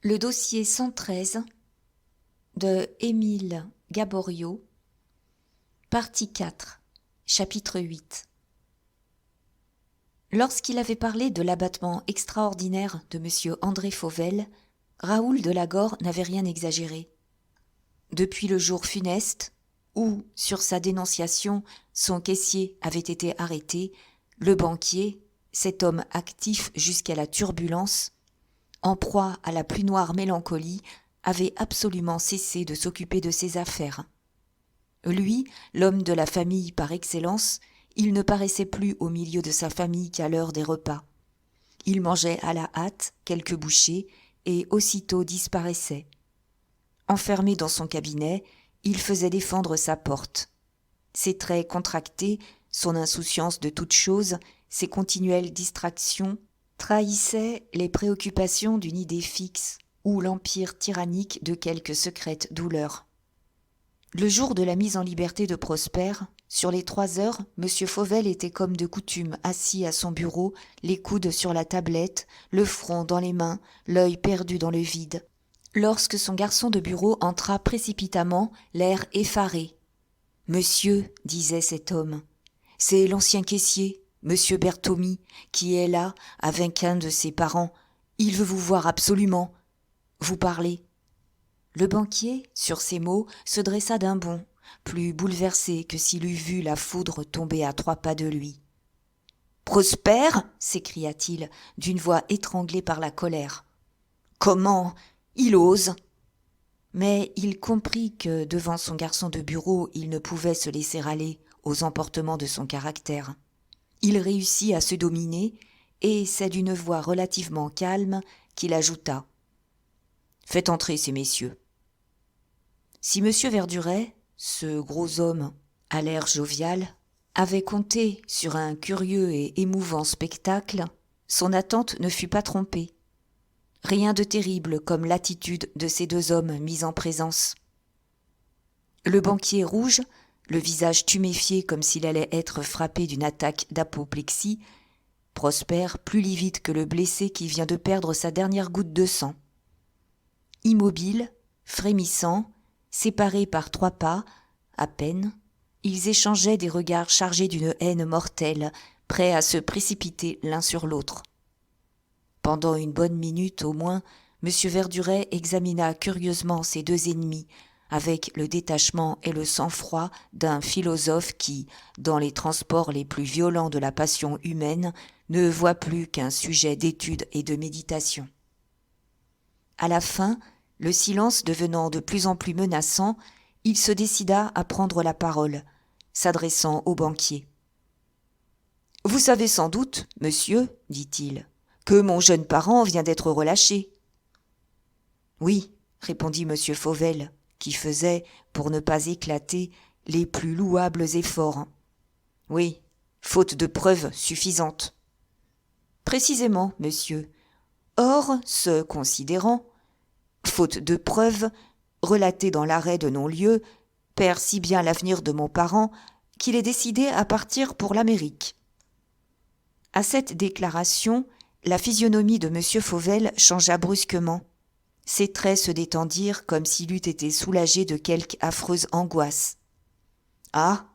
Le dossier 113 de Émile Gaboriau, partie 4, chapitre 8. Lorsqu'il avait parlé de l'abattement extraordinaire de M. André Fauvel, Raoul de Lagore n'avait rien exagéré. Depuis le jour funeste où, sur sa dénonciation, son caissier avait été arrêté, le banquier, cet homme actif jusqu'à la turbulence, en proie à la plus noire mélancolie, avait absolument cessé de s'occuper de ses affaires. Lui, l'homme de la famille par excellence, il ne paraissait plus au milieu de sa famille qu'à l'heure des repas. Il mangeait à la hâte quelques bouchées et aussitôt disparaissait. Enfermé dans son cabinet, il faisait défendre sa porte. Ses traits contractés, son insouciance de toute chose, ses continuelles distractions trahissaient les préoccupations d'une idée fixe ou l'empire tyrannique de quelque secrète douleur. Le jour de la mise en liberté de Prosper, sur les 3 heures, M. Fauvel était comme de coutume assis à son bureau, les coudes sur la tablette, le front dans les mains, l'œil perdu dans le vide, lorsque son garçon de bureau entra précipitamment, l'air effaré. « Monsieur, disait cet homme, c'est l'ancien caissier, M. Berthomy, qui est là avec un de ses parents. Il veut vous voir absolument. Vous parlez. » Le banquier, sur ces mots, se dressa d'un bond, plus bouleversé que s'il eût vu la foudre tomber à 3 pas de lui. « Prosper » s'écria-t-il, d'une voix étranglée par la colère. « Comment ? Il ose !» Mais il comprit que, devant son garçon de bureau, il ne pouvait se laisser aller aux emportements de son caractère. Il réussit à se dominer, et c'est d'une voix relativement calme qu'il ajouta « Faites entrer ces messieurs. » Si M. Verduret, ce gros homme à l'air jovial, avait compté sur un curieux et émouvant spectacle, son attente ne fut pas trompée. Rien de terrible comme l'attitude de ces 2 hommes mis en présence. Le banquier rouge, le visage tuméfié comme s'il allait être frappé d'une attaque d'apoplexie, Prosper plus livide que le blessé qui vient de perdre sa dernière goutte de sang. Immobile, frémissant, séparés par 3 pas, à peine, ils échangeaient des regards chargés d'une haine mortelle, prêts à se précipiter l'un sur l'autre. Pendant une bonne minute au moins, M. Verduret examina curieusement ses 2 ennemis, avec le détachement et le sang-froid d'un philosophe qui, dans les transports les plus violents de la passion humaine, ne voit plus qu'un sujet d'étude et de méditation. À la fin, le silence devenant de plus en plus menaçant, il se décida à prendre la parole, s'adressant au banquier. « Vous savez sans doute, monsieur, dit-il, que mon jeune parent vient d'être relâché. »« Oui, répondit M. Fauvel, qui faisait, pour ne pas éclater, les plus louables efforts. Oui, faute de preuves suffisantes. »« Précisément, monsieur. Or, ce considérant, faute de preuves, relatées dans l'arrêt de non-lieu, perd si bien l'avenir de mon parent qu'il est décidé à partir pour l'Amérique. » À cette déclaration, la physionomie de M. Fauvel changea brusquement. Ses traits se détendirent comme s'il eût été soulagé de quelque affreuse angoisse. « Ah,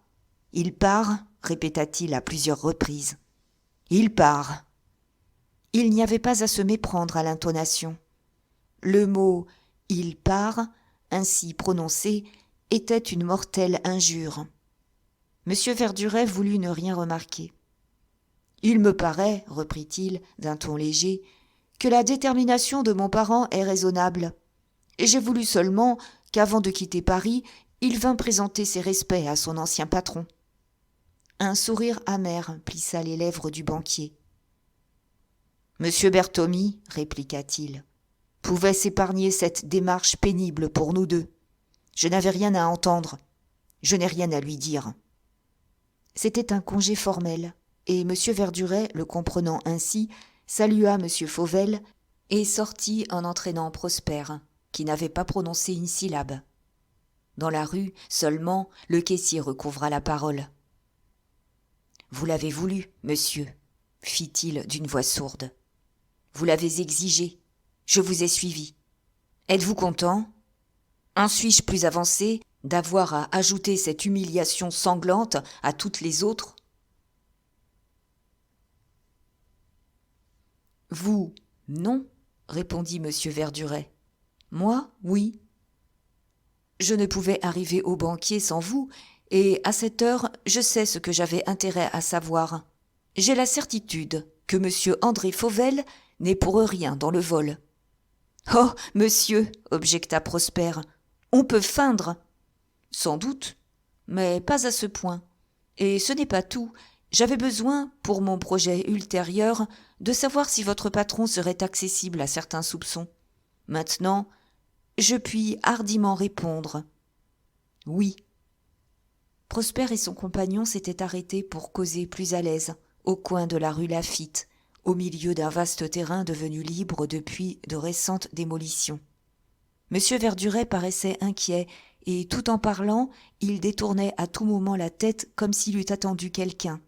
il part » répéta-t-il à plusieurs reprises. « Il part !» Il n'y avait pas à se méprendre à l'intonation. Le mot « il part », ainsi prononcé, était une mortelle injure. M. Verduret voulut ne rien remarquer. « Il me paraît, reprit-il d'un ton léger, que la détermination de mon parent est raisonnable, et j'ai voulu seulement qu'avant de quitter Paris, il vînt présenter ses respects à son ancien patron. » Un sourire amer plissa les lèvres du banquier. « Monsieur Berthomy, répliqua-t-il, pouvait s'épargner cette démarche pénible pour nous 2. Je n'avais rien à entendre. Je n'ai rien à lui dire. » C'était un congé formel, et M. Verduret, le comprenant ainsi, salua M. Fauvel et sortit en entraînant Prosper, qui n'avait pas prononcé une syllabe. Dans la rue, seulement, le caissier recouvra la parole. « Vous l'avez voulu, monsieur, » fit-il d'une voix sourde. « Vous l'avez exigé. Je vous ai suivi. Êtes-vous content ? En suis-je plus avancé d'avoir à ajouter cette humiliation sanglante à toutes les autres ? Vous, non, répondit M. Verduret. Moi, oui. Je ne pouvais arriver au banquier sans vous, et à cette heure, je sais ce que j'avais intérêt à savoir. J'ai la certitude que M. André Fauvel n'est pour rien dans le vol. Oh, monsieur, objecta Prosper, on peut feindre. Sans doute, mais pas à ce point. Et ce n'est pas tout. J'avais besoin, pour mon projet ultérieur, de savoir si votre patron serait accessible à certains soupçons. Maintenant, je puis hardiment répondre. Oui. Prosper et son compagnon s'étaient arrêtés pour causer plus à l'aise, au coin de la rue Laffitte, au milieu d'un vaste terrain devenu libre depuis de récentes démolitions. M. Verduret paraissait inquiet, et tout en parlant, il détournait à tout moment la tête comme s'il eût attendu quelqu'un.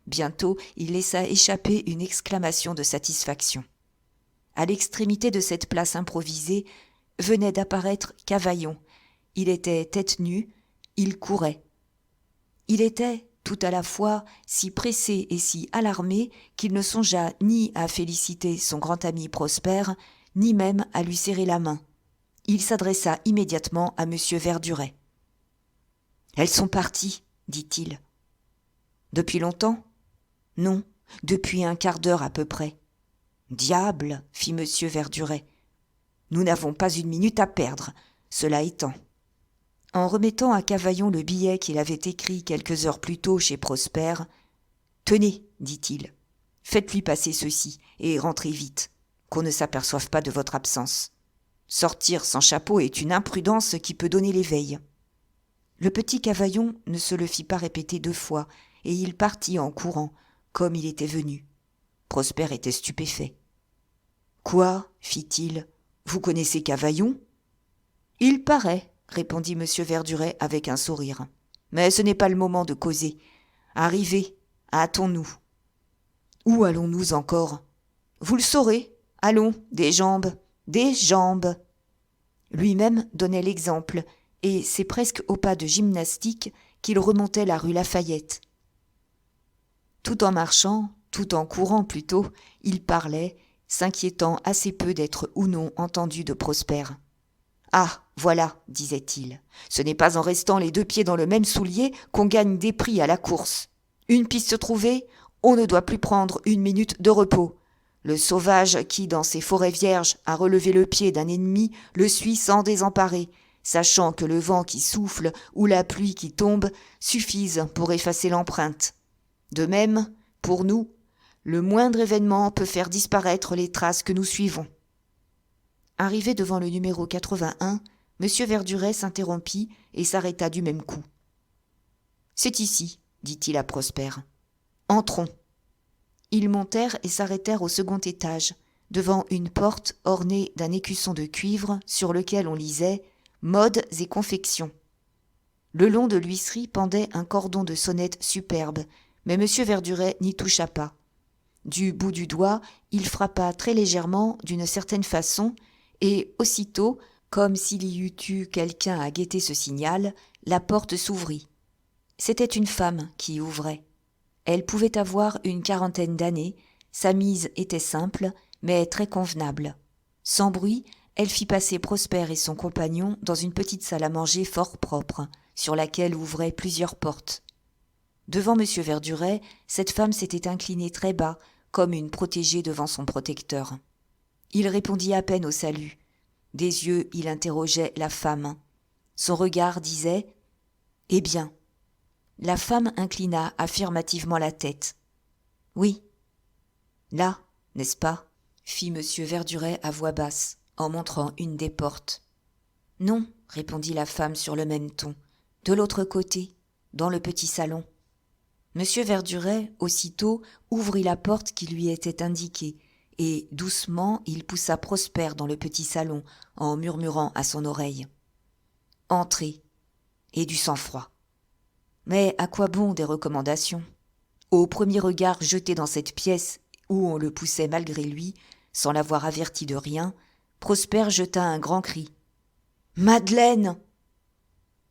Bientôt, il laissa échapper une exclamation de satisfaction. À l'extrémité de cette place improvisée venait d'apparaître Cavaillon. Il était tête nue, il courait. Il était, tout à la fois, si pressé et si alarmé qu'il ne songea ni à féliciter son grand ami Prosper, ni même à lui serrer la main. Il s'adressa immédiatement à M. Verduret. « Elles sont parties, dit-il. »« Depuis longtemps ? » ?»« Non, depuis un quart d'heure à peu près. »« Diable !» fit M. Verduret. « Nous n'avons pas une minute à perdre, cela étant. » En remettant à Cavaillon le billet qu'il avait écrit quelques heures plus tôt chez Prosper, « Tenez, dit-il, faites-lui passer ceci et rentrez vite, qu'on ne s'aperçoive pas de votre absence. Sortir sans chapeau est une imprudence qui peut donner l'éveil. » Le petit Cavaillon ne se le fit pas répéter 2 fois, et il partit en courant, comme il était venu. Prosper était stupéfait. « Quoi ? fit-il. Vous connaissez Cavaillon ? » ?»« Il paraît, répondit M. Verduret avec un sourire. Mais ce n'est pas le moment de causer. Arrivez, hâtons-nous. Où allons-nous encore ? Vous le saurez. Allons, des jambes, des jambes. Lui-même donnait l'exemple, et c'est presque au pas de gymnastique qu'il remontait la rue Lafayette. Tout en marchant, tout en courant plutôt, il parlait, s'inquiétant assez peu d'être ou non entendu de Prosper. « Ah, voilà, disait-il, ce n'est pas en restant les 2 pieds dans le même soulier qu'on gagne des prix à la course. Une piste trouvée, on ne doit plus prendre 1 minute de repos. Le sauvage qui, dans ses forêts vierges, a relevé le pied d'un ennemi, le suit sans désemparer, sachant que le vent qui souffle ou la pluie qui tombe suffisent pour effacer l'empreinte. De même, pour nous, le moindre événement peut faire disparaître les traces que nous suivons. » Arrivé devant le numéro 81, M. Verduret s'interrompit et s'arrêta du même coup. « C'est ici, dit-il à Prosper. Entrons. » Ils montèrent et s'arrêtèrent au 2e étage, devant une porte ornée d'un écusson de cuivre sur lequel on lisait « Modes et confections ». Le long de l'huisserie pendait un cordon de sonnette superbe, mais M. Verduret n'y toucha pas. Du bout du doigt, il frappa très légèrement d'une certaine façon, et aussitôt, comme s'il y eût eu quelqu'un à guetter ce signal, la porte s'ouvrit. C'était une femme qui ouvrait. Elle pouvait avoir une 40aine d'années, sa mise était simple, mais très convenable. Sans bruit, elle fit passer Prosper et son compagnon dans une petite salle à manger fort propre, sur laquelle ouvraient plusieurs portes. Devant M. Verduret, cette femme s'était inclinée très bas, comme une protégée devant son protecteur. Il répondit à peine au salut. Des yeux, il interrogeait la femme. Son regard disait « Eh bien ?» La femme inclina affirmativement la tête. « Oui. »« Là, n'est-ce pas ?» fit M. Verduret à voix basse, en montrant une des portes. « Non, » répondit la femme sur le même ton, « de l'autre côté, dans le petit salon. » M. Verduret, aussitôt, ouvrit la porte qui lui était indiquée, et doucement il poussa Prosper dans le petit salon, en murmurant à son oreille. « Entrez, et du sang-froid. » Mais à quoi bon des recommandations ? Au premier regard jeté dans cette pièce où on le poussait malgré lui, sans l'avoir averti de rien, Prosper jeta un grand cri. « Madeleine !»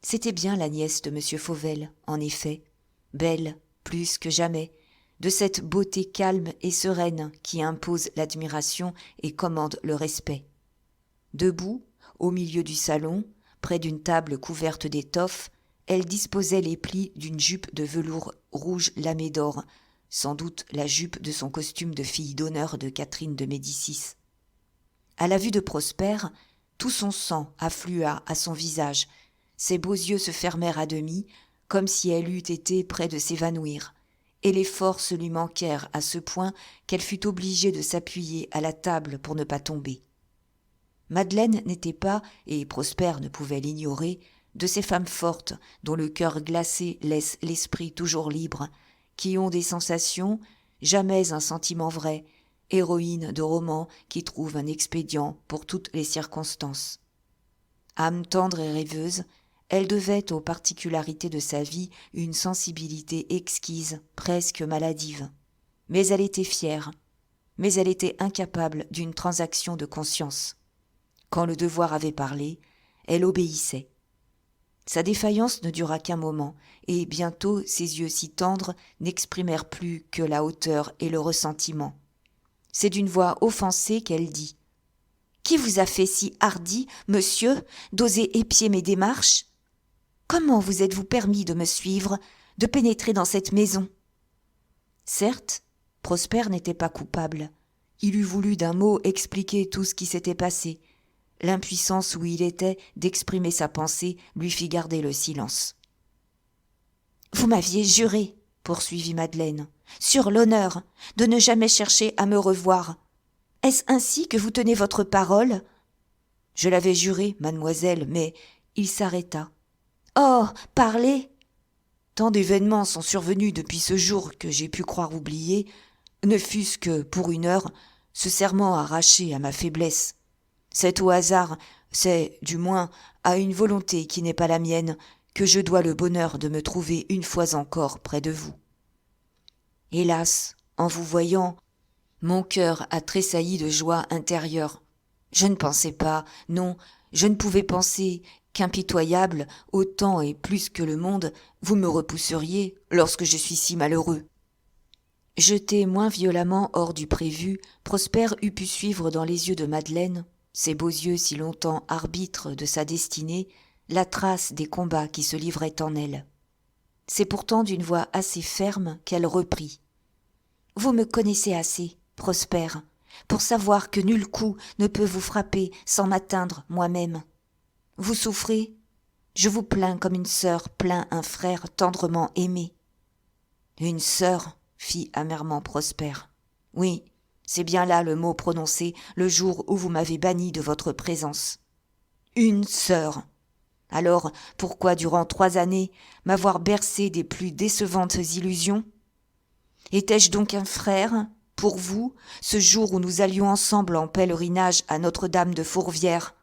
C'était bien la nièce de M. Fauvel, en effet, belle, plus que jamais, de cette beauté calme et sereine qui impose l'admiration et commande le respect. Debout, au milieu du salon, près d'une table couverte d'étoffes, elle disposait les plis d'une jupe de velours rouge lamé d'or, sans doute la jupe de son costume de fille d'honneur de Catherine de Médicis. À la vue de Prosper, tout son sang afflua à son visage, ses beaux yeux se fermèrent à demi, comme si elle eût été près de s'évanouir, et les forces lui manquèrent à ce point qu'elle fut obligée de s'appuyer à la table pour ne pas tomber. Madeleine n'était pas, et Prosper ne pouvait l'ignorer, de ces femmes fortes dont le cœur glacé laisse l'esprit toujours libre, qui ont des sensations, jamais un sentiment vrai, héroïne de roman qui trouve un expédient pour toutes les circonstances. Âme tendre et rêveuse, elle devait aux particularités de sa vie une sensibilité exquise, presque maladive. Mais elle était fière, mais elle était incapable d'une transaction de conscience. Quand le devoir avait parlé, elle obéissait. Sa défaillance ne dura qu'un moment, et bientôt ses yeux si tendres n'exprimèrent plus que la hauteur et le ressentiment. C'est d'une voix offensée qu'elle dit « Qui vous a fait si hardi, monsieur, d'oser épier mes démarches ? Comment vous êtes-vous permis de me suivre, de pénétrer dans cette maison ?» Certes, Prosper n'était pas coupable. Il eût voulu d'un mot expliquer tout ce qui s'était passé. L'impuissance où il était d'exprimer sa pensée lui fit garder le silence. « Vous m'aviez juré, » poursuivit Madeleine, « sur l'honneur, de ne jamais chercher à me revoir. Est-ce ainsi que vous tenez votre parole ?»« Je l'avais juré, mademoiselle, mais il s'arrêta. »« Oh, parlez !»« Tant d'événements sont survenus depuis ce jour que j'ai pu croire oublier, ne fût-ce que, pour une heure, ce serment arraché à ma faiblesse. C'est au hasard, c'est, du moins, à une volonté qui n'est pas la mienne, que je dois le bonheur de me trouver une fois encore près de vous. Hélas, en vous voyant, mon cœur a tressailli de joie intérieure. Je ne pensais pas, non, je ne pouvais penser qu'impitoyable, autant et plus que le monde, vous me repousseriez lorsque je suis si malheureux. » Jeté moins violemment hors du prévu, Prosper eût pu suivre dans les yeux de Madeleine, ses beaux yeux si longtemps arbitres de sa destinée, la trace des combats qui se livraient en elle. C'est pourtant d'une voix assez ferme qu'elle reprit. « Vous me connaissez assez, Prosper, pour savoir que nul coup ne peut vous frapper sans m'atteindre moi-même. Vous souffrez ? Je vous plains comme une sœur plaint un frère tendrement aimé. »« Une sœur » fit amèrement Prosper. « Oui, c'est bien là le mot prononcé le jour où vous m'avez banni de votre présence. Une sœur. Alors, pourquoi durant 3 années m'avoir bercé des plus décevantes illusions ? Étais-je donc un frère, pour vous, ce jour où nous allions ensemble en pèlerinage à Notre-Dame de Fourvière ?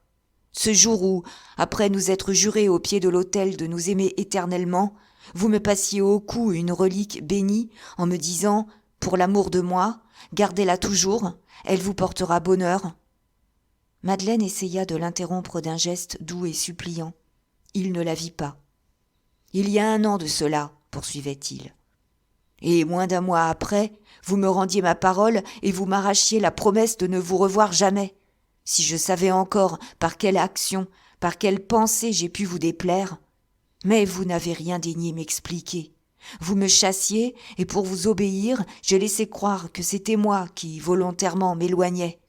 Ce jour où, après nous être jurés au pied de l'autel de nous aimer éternellement, vous me passiez au cou une relique bénie en me disant, pour l'amour de moi, gardez-la toujours, elle vous portera bonheur. » Madeleine essaya de l'interrompre d'un geste doux et suppliant. Il ne la vit pas. « Il y a 1 an de cela, » poursuivait-il. « Et moins d'1 mois après, vous me rendiez ma parole et vous m'arrachiez la promesse de ne vous revoir jamais. Si je savais encore par quelle action, par quelle pensée j'ai pu vous déplaire. Mais vous n'avez rien daigné m'expliquer. Vous me chassiez, et pour vous obéir, j'ai laissé croire que c'était moi qui, volontairement, m'éloignais.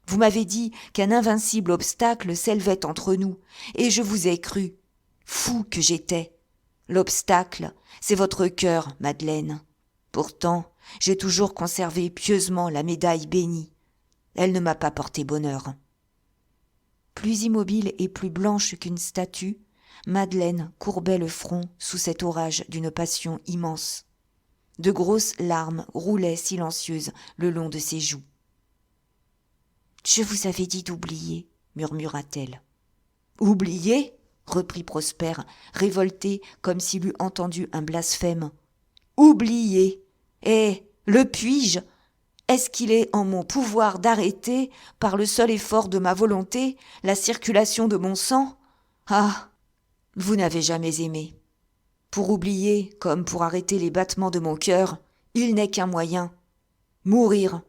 Vous m'avez dit qu'un invincible obstacle s'élevait entre nous, et je vous ai cru. Fou que j'étais. L'obstacle, c'est votre cœur, Madeleine. Pourtant, j'ai toujours conservé pieusement la médaille bénie. Elle ne m'a pas porté bonheur. » Plus immobile et plus blanche qu'une statue, Madeleine courbait le front sous cet orage d'une passion immense. De grosses larmes roulaient silencieuses le long de ses joues. « Je vous avais dit d'oublier, » murmura-t-elle. « Oublier ?» reprit Prosper, révolté comme s'il eût entendu un blasphème. « Oublier ! Eh, le puis-je ? Est-ce qu'il est en mon pouvoir d'arrêter, par le seul effort de ma volonté, la circulation de mon sang ? Ah, vous n'avez jamais aimé. Pour oublier, comme pour arrêter les battements de mon cœur, il n'est qu'un moyen, mourir.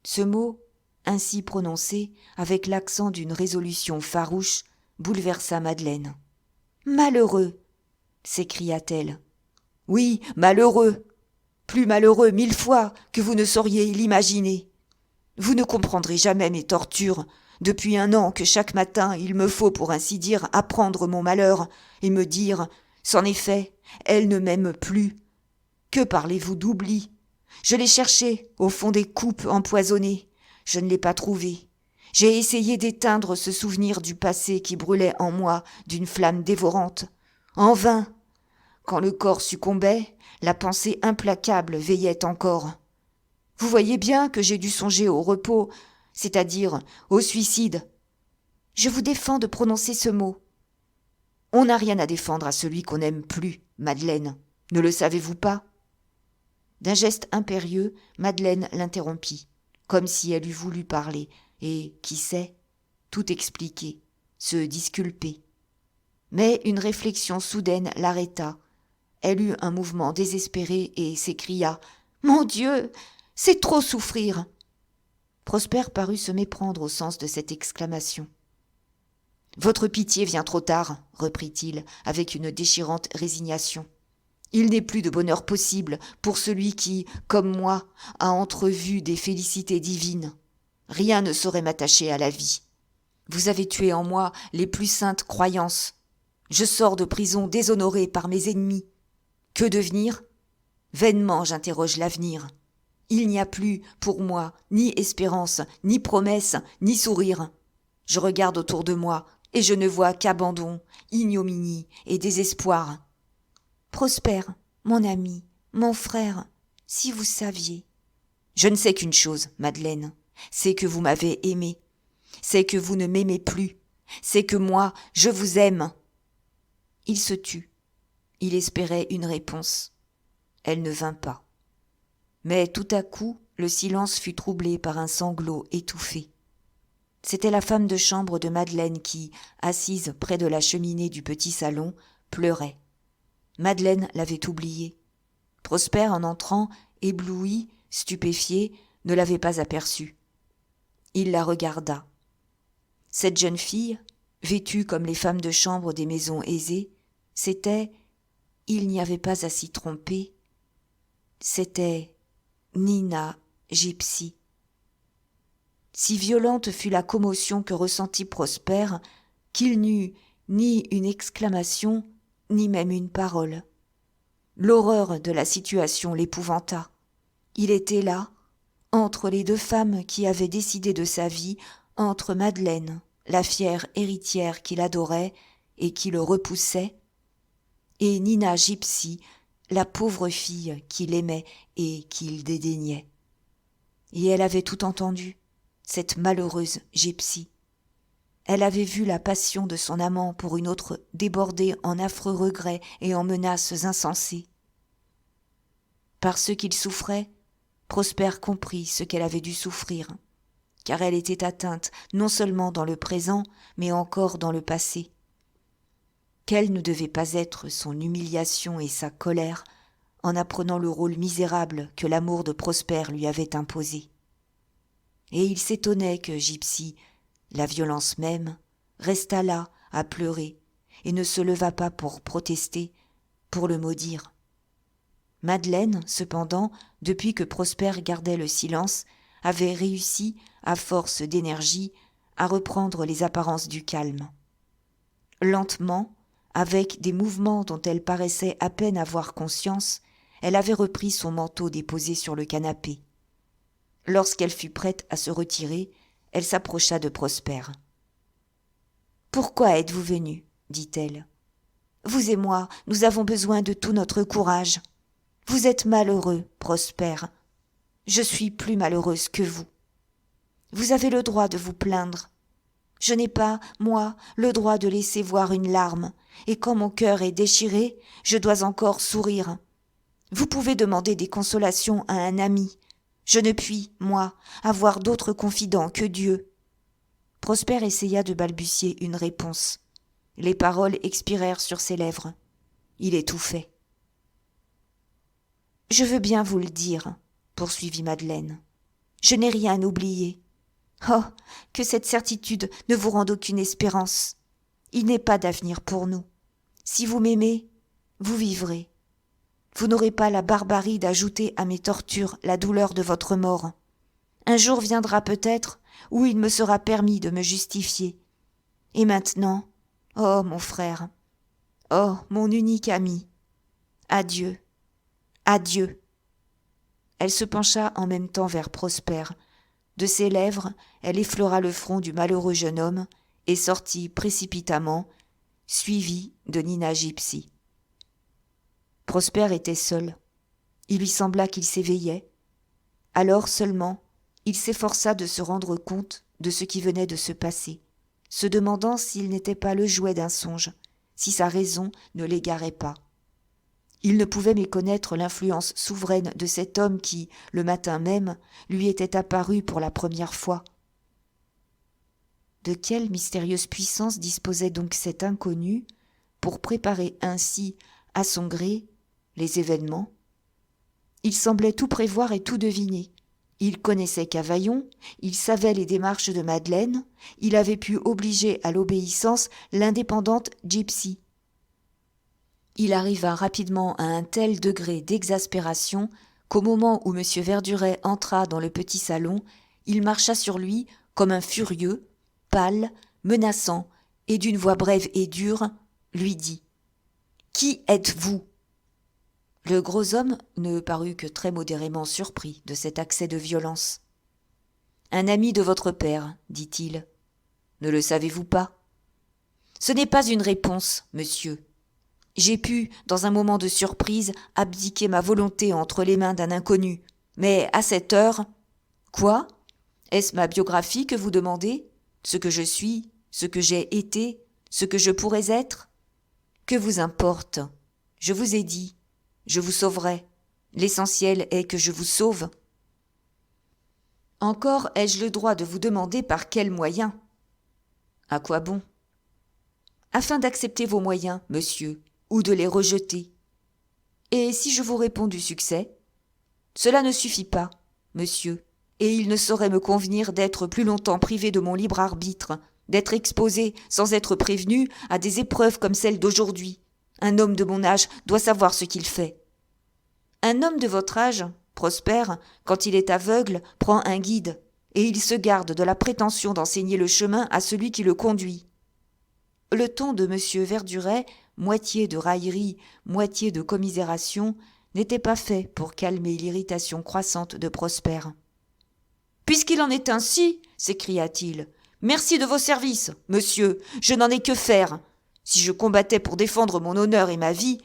Ce mot, ainsi prononcé, avec l'accent d'une résolution farouche, bouleversa Madeleine. « Malheureux !» s'écria-t-elle. « Oui, malheureux ! Plus malheureux 1000 fois que vous ne sauriez l'imaginer. Vous ne comprendrez jamais mes tortures. Depuis 1 an que chaque matin il me faut, pour ainsi dire, apprendre mon malheur et me dire « c'en est fait, elle ne m'aime plus ». Que parlez-vous d'oubli ? Je l'ai cherché au fond des coupes empoisonnées. Je ne l'ai pas trouvé. J'ai essayé d'éteindre ce souvenir du passé qui brûlait en moi d'une flamme dévorante. En vain. Quand le corps succombait, la pensée implacable veillait encore. Vous voyez bien que j'ai dû songer au repos, c'est-à-dire au suicide. Je vous défends de prononcer ce mot. On n'a rien à défendre à celui qu'on n'aime plus, Madeleine. Ne le savez-vous pas ? D'un geste impérieux, Madeleine l'interrompit, comme si elle eût voulu parler, et, qui sait, tout expliquer, se disculper. Mais une réflexion soudaine l'arrêta. Elle eut un mouvement désespéré et s'écria « Mon Dieu, c'est trop souffrir !» Prosper parut se méprendre au sens de cette exclamation. « Votre pitié vient trop tard, » reprit-il, avec une déchirante résignation. « Il n'est plus de bonheur possible pour celui qui, comme moi, a entrevu des félicités divines. Rien ne saurait m'attacher à la vie. Vous avez tué en moi les plus saintes croyances. Je sors de prison déshonoré par mes ennemis. Que devenir ? Vainement j'interroge l'avenir. Il n'y a plus, pour moi, ni espérance, ni promesse, ni sourire. Je regarde autour de moi, et je ne vois qu'abandon, ignominie et désespoir. Prosper, mon ami, mon frère, si vous saviez. Je ne sais qu'une chose, Madeleine, c'est que vous m'avez aimé, c'est que vous ne m'aimez plus, c'est que moi, je vous aime. Il se tut. Il espérait une réponse. Elle ne vint pas. Mais tout à coup, le silence fut troublé par un sanglot étouffé. C'était la femme de chambre de Madeleine qui, assise près de la cheminée du petit salon, pleurait. Madeleine l'avait oubliée. Prosper, en entrant, ébloui, stupéfié, ne l'avait pas aperçue. Il la regarda. Cette jeune fille, vêtue comme les femmes de chambre des maisons aisées, c'était, il n'y avait pas à s'y tromper, c'était Nina Gypsy. Si violente fut la commotion que ressentit Prosper, qu'il n'eut ni une exclamation, ni même une parole. L'horreur de la situation l'épouvanta. Il était là, entre les 2 femmes qui avaient décidé de sa vie, entre Madeleine, la fière héritière qu'il adorait et qui le repoussait, et Nina Gypsy, la pauvre fille qu'il aimait et qu'il dédaignait. Et elle avait tout entendu, cette malheureuse Gypsy. Elle avait vu la passion de son amant pour une autre déborder en affreux regrets et en menaces insensées. Parce qu'il souffrait, Prosper comprit ce qu'elle avait dû souffrir, car elle était atteinte non seulement dans le présent, mais encore dans le passé. Quelle ne devait pas être son humiliation et sa colère en apprenant le rôle misérable que l'amour de Prosper lui avait imposé. Et il s'étonnait que Gypsy, la violence même, restât là à pleurer et ne se leva pas pour protester, pour le maudire. Madeleine, cependant, depuis que Prosper gardait le silence, avait réussi, à force d'énergie, à reprendre les apparences du calme. Lentement, avec des mouvements dont elle paraissait à peine avoir conscience, elle avait repris son manteau déposé sur le canapé. Lorsqu'elle fut prête à se retirer, elle s'approcha de Prosper. « Pourquoi êtes-vous venu ? dit-elle. « Vous et moi, nous avons besoin de tout notre courage. Vous êtes malheureux, Prosper. Je suis plus malheureuse que vous. Vous avez le droit de vous plaindre. Je n'ai pas, moi, le droit de laisser voir une larme, et quand mon cœur est déchiré, je dois encore sourire. Vous pouvez demander des consolations à un ami. Je ne puis, moi, avoir d'autre confident que Dieu. » Prosper essaya de balbutier une réponse. Les paroles expirèrent sur ses lèvres. Il étouffait. « Je veux bien vous le dire, » poursuivit Madeleine. « Je n'ai rien oublié. Oh, que cette certitude ne vous rende aucune espérance. Il n'est pas d'avenir pour nous. Si vous m'aimez, vous vivrez. Vous n'aurez pas la barbarie d'ajouter à mes tortures la douleur de votre mort. Un jour viendra peut-être où il me sera permis de me justifier. Et maintenant, oh mon frère, oh mon unique ami, adieu, adieu. » Elle se pencha en même temps vers Prosper. De ses lèvres, elle effleura le front du malheureux jeune homme et sortit précipitamment, suivie de Nina Gypsy. Prosper était seul. Il lui sembla qu'il s'éveillait. Alors seulement, il s'efforça de se rendre compte de ce qui venait de se passer, se demandant s'il n'était pas le jouet d'un songe, si sa raison ne l'égarait pas. Il ne pouvait méconnaître l'influence souveraine de cet homme qui, le matin même, lui était apparu pour la première fois. De quelle mystérieuse puissance disposait donc cet inconnu pour préparer ainsi, à son gré, les événements? Il semblait tout prévoir et tout deviner. Il connaissait Cavaillon, il savait les démarches de Madeleine, il avait pu obliger à l'obéissance l'indépendante Gypsy. Il arriva rapidement à un tel degré d'exaspération qu'au moment où M. Verduret entra dans le petit salon, il marcha sur lui comme un furieux, pâle, menaçant, et d'une voix brève et dure, lui dit « Qui êtes-vous » Le gros homme ne parut que très modérément surpris de cet accès de violence. « Un ami de votre père, dit-il. Ne le savez-vous pas ? Ce n'est pas une réponse, monsieur. J'ai pu, dans un moment de surprise, abdiquer ma volonté entre les mains d'un inconnu. Mais à cette heure... Quoi ? Est-ce ma biographie que vous demandez ? Ce que je suis, ce que j'ai été, ce que je pourrais être ? Que vous importe ? Je vous ai dit, je vous sauverai. L'essentiel est que je vous sauve. Encore ai-je le droit de vous demander par quels moyens ? À quoi bon ? Afin d'accepter vos moyens, monsieur, ou de les rejeter. Et si je vous réponds du succès ? Cela ne suffit pas, monsieur, et il ne saurait me convenir d'être plus longtemps privé de mon libre arbitre, d'être exposé, sans être prévenu, à des épreuves comme celles d'aujourd'hui. Un homme de mon âge doit savoir ce qu'il fait. Un homme de votre âge, Prosper, quand il est aveugle, prend un guide, et il se garde de la prétention d'enseigner le chemin à celui qui le conduit. Le ton de M. Verduret, moitié de raillerie, moitié de commisération, n'était pas fait pour calmer l'irritation croissante de Prosper. « Puisqu'il en est ainsi, s'écria-t-il, merci de vos services, monsieur, je n'en ai que faire. Si je combattais pour défendre mon honneur et ma vie,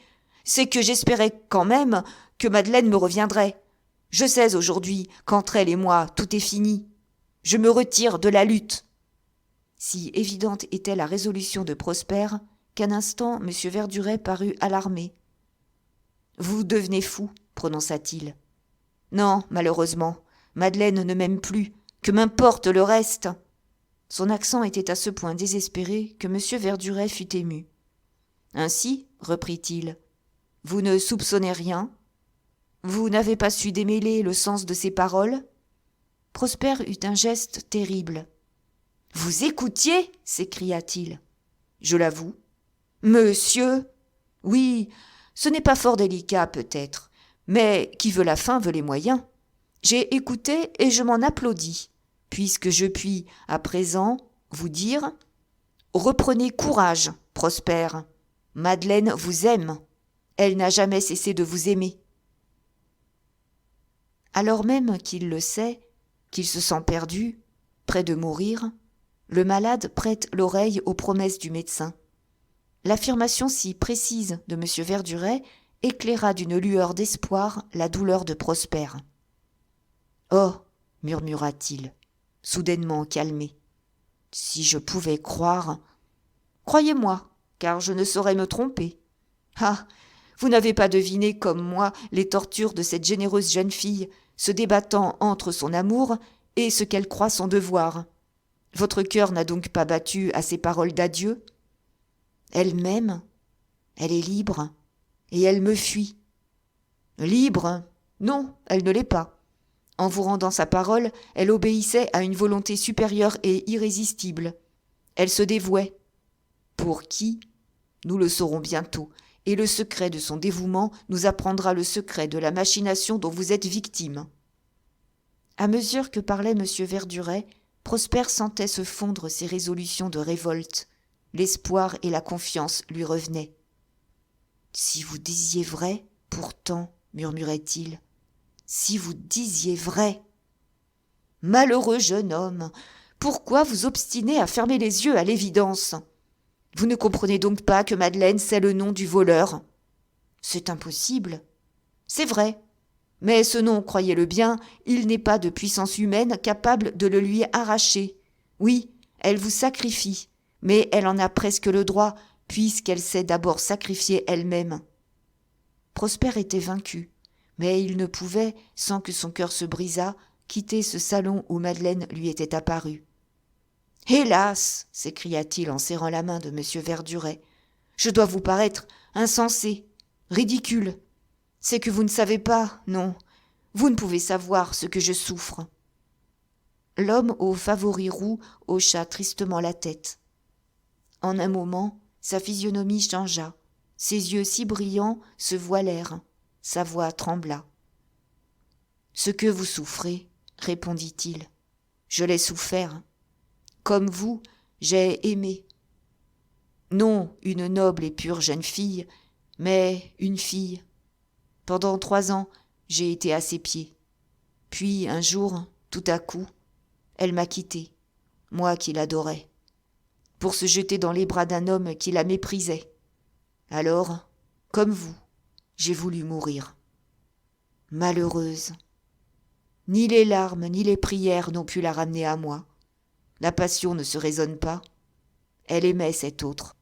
c'est que j'espérais quand même que Madeleine me reviendrait. Je sais aujourd'hui qu'entre elle et moi, tout est fini. Je me retire de la lutte. » Si évidente était la résolution de Prosper, qu'un instant M. Verduret parut alarmé. « Vous devenez fou, prononça-t-il. Non, malheureusement, Madeleine ne m'aime plus, que m'importe le reste. Son accent était à ce point désespéré que M. Verduret fut ému. Ainsi, reprit-il, vous ne soupçonnez rien ? Vous n'avez pas su démêler le sens de ses paroles ? Prosper eut un geste terrible. Vous écoutiez ? S'écria-t-il. Je l'avoue. Monsieur ? Oui, ce n'est pas fort délicat peut-être, mais qui veut la fin veut les moyens. J'ai écouté et je m'en applaudis, puisque je puis, à présent, vous dire « Reprenez courage, Prosper. Madeleine vous aime. Elle n'a jamais cessé de vous aimer. » Alors même qu'il le sait, qu'il se sent perdu, près de mourir, le malade prête l'oreille aux promesses du médecin. L'affirmation si précise de M. Verduret éclaira d'une lueur d'espoir la douleur de Prosper. « Oh » murmura-t-il, soudainement calmé, « si je pouvais croire... » « Croyez-moi, car je ne saurais me tromper. Ah, vous n'avez pas deviné comme moi les tortures de cette généreuse jeune fille se débattant entre son amour et ce qu'elle croit son devoir. Votre cœur n'a donc pas battu à ces paroles d'adieu ? Elle m'aime, elle est libre, et elle me fuit. Libre ? Non, elle ne l'est pas. En vous rendant sa parole, elle obéissait à une volonté supérieure et irrésistible. Elle se dévouait. Pour qui ? Nous le saurons bientôt, et le secret de son dévouement nous apprendra le secret de la machination dont vous êtes victime. À mesure que parlait M. Verduret, Prosper sentait se fondre ses résolutions de révolte. L'espoir et la confiance lui revenaient. « Si vous disiez vrai, pourtant, murmurait-il, si vous disiez vrai. Malheureux jeune homme, pourquoi vous obstinez à fermer les yeux à l'évidence ? Vous ne comprenez donc pas que Madeleine sait le nom du voleur ? C'est impossible. C'est vrai. Mais ce nom, croyez-le bien, il n'est pas de puissance humaine capable de le lui arracher. Oui, elle vous sacrifie, mais elle en a presque le droit, puisqu'elle s'est d'abord sacrifiée elle-même. Prosper était vaincu, mais il ne pouvait, sans que son cœur se brisât, quitter ce salon où Madeleine lui était apparue. « Hélas !» s'écria-t-il en serrant la main de M. Verduret. « Je dois vous paraître insensé, ridicule. C'est que vous ne savez pas, non, vous ne pouvez savoir ce que je souffre. » L'homme aux favoris roux hocha tristement la tête. En un moment, sa physionomie changea. Ses yeux si brillants se voilèrent. Sa voix trembla. « Ce que vous souffrez, répondit-il, je l'ai souffert. Comme vous, j'ai aimé. Non une noble et pure jeune fille, mais une fille. Pendant 3 ans, j'ai été à ses pieds. Puis, un jour, tout à coup, elle m'a quitté, moi qui l'adorais, pour se jeter dans les bras d'un homme qui la méprisait. Alors, comme vous, j'ai voulu mourir. Malheureuse. Ni les larmes, ni les prières n'ont pu la ramener à moi. La passion ne se raisonne pas. Elle aimait cet autre.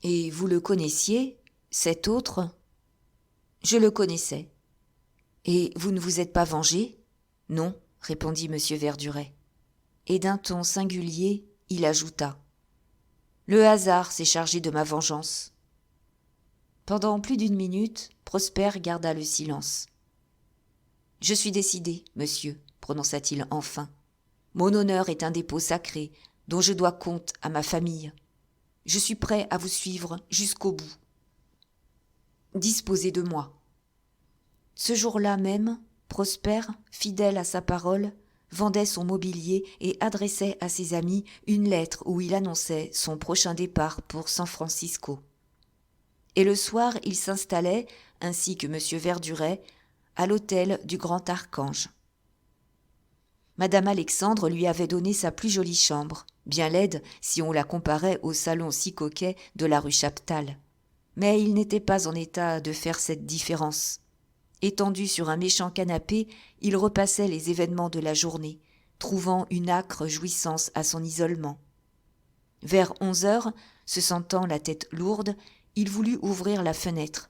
Et vous le connaissiez, cet autre ? Je le connaissais. Et vous ne vous êtes pas vengé ? Non, répondit M. Verduret. Et d'un ton singulier, il ajouta. Le hasard s'est chargé de ma vengeance. Pendant plus d'1 minute, Prosper garda le silence. Je suis décidé, monsieur, prononça-t-il enfin. Mon honneur est un dépôt sacré, dont je dois compte à ma famille. Je suis prêt à vous suivre jusqu'au bout. Disposez de moi. Ce jour-là même, Prosper, fidèle à sa parole, vendait son mobilier et adressait à ses amis une lettre où il annonçait son prochain départ pour San Francisco. Et le soir, il s'installait, ainsi que M. Verduret, à l'hôtel du Grand Archange. Madame Alexandre lui avait donné sa plus jolie chambre, bien laide si on la comparait au salon si coquet de la rue Chaptal. Mais il n'était pas en état de faire cette différence. Étendu sur un méchant canapé, il repassait les événements de la journée, trouvant une âcre jouissance à son isolement. Vers 11 heures, se sentant la tête lourde, il voulut ouvrir la fenêtre.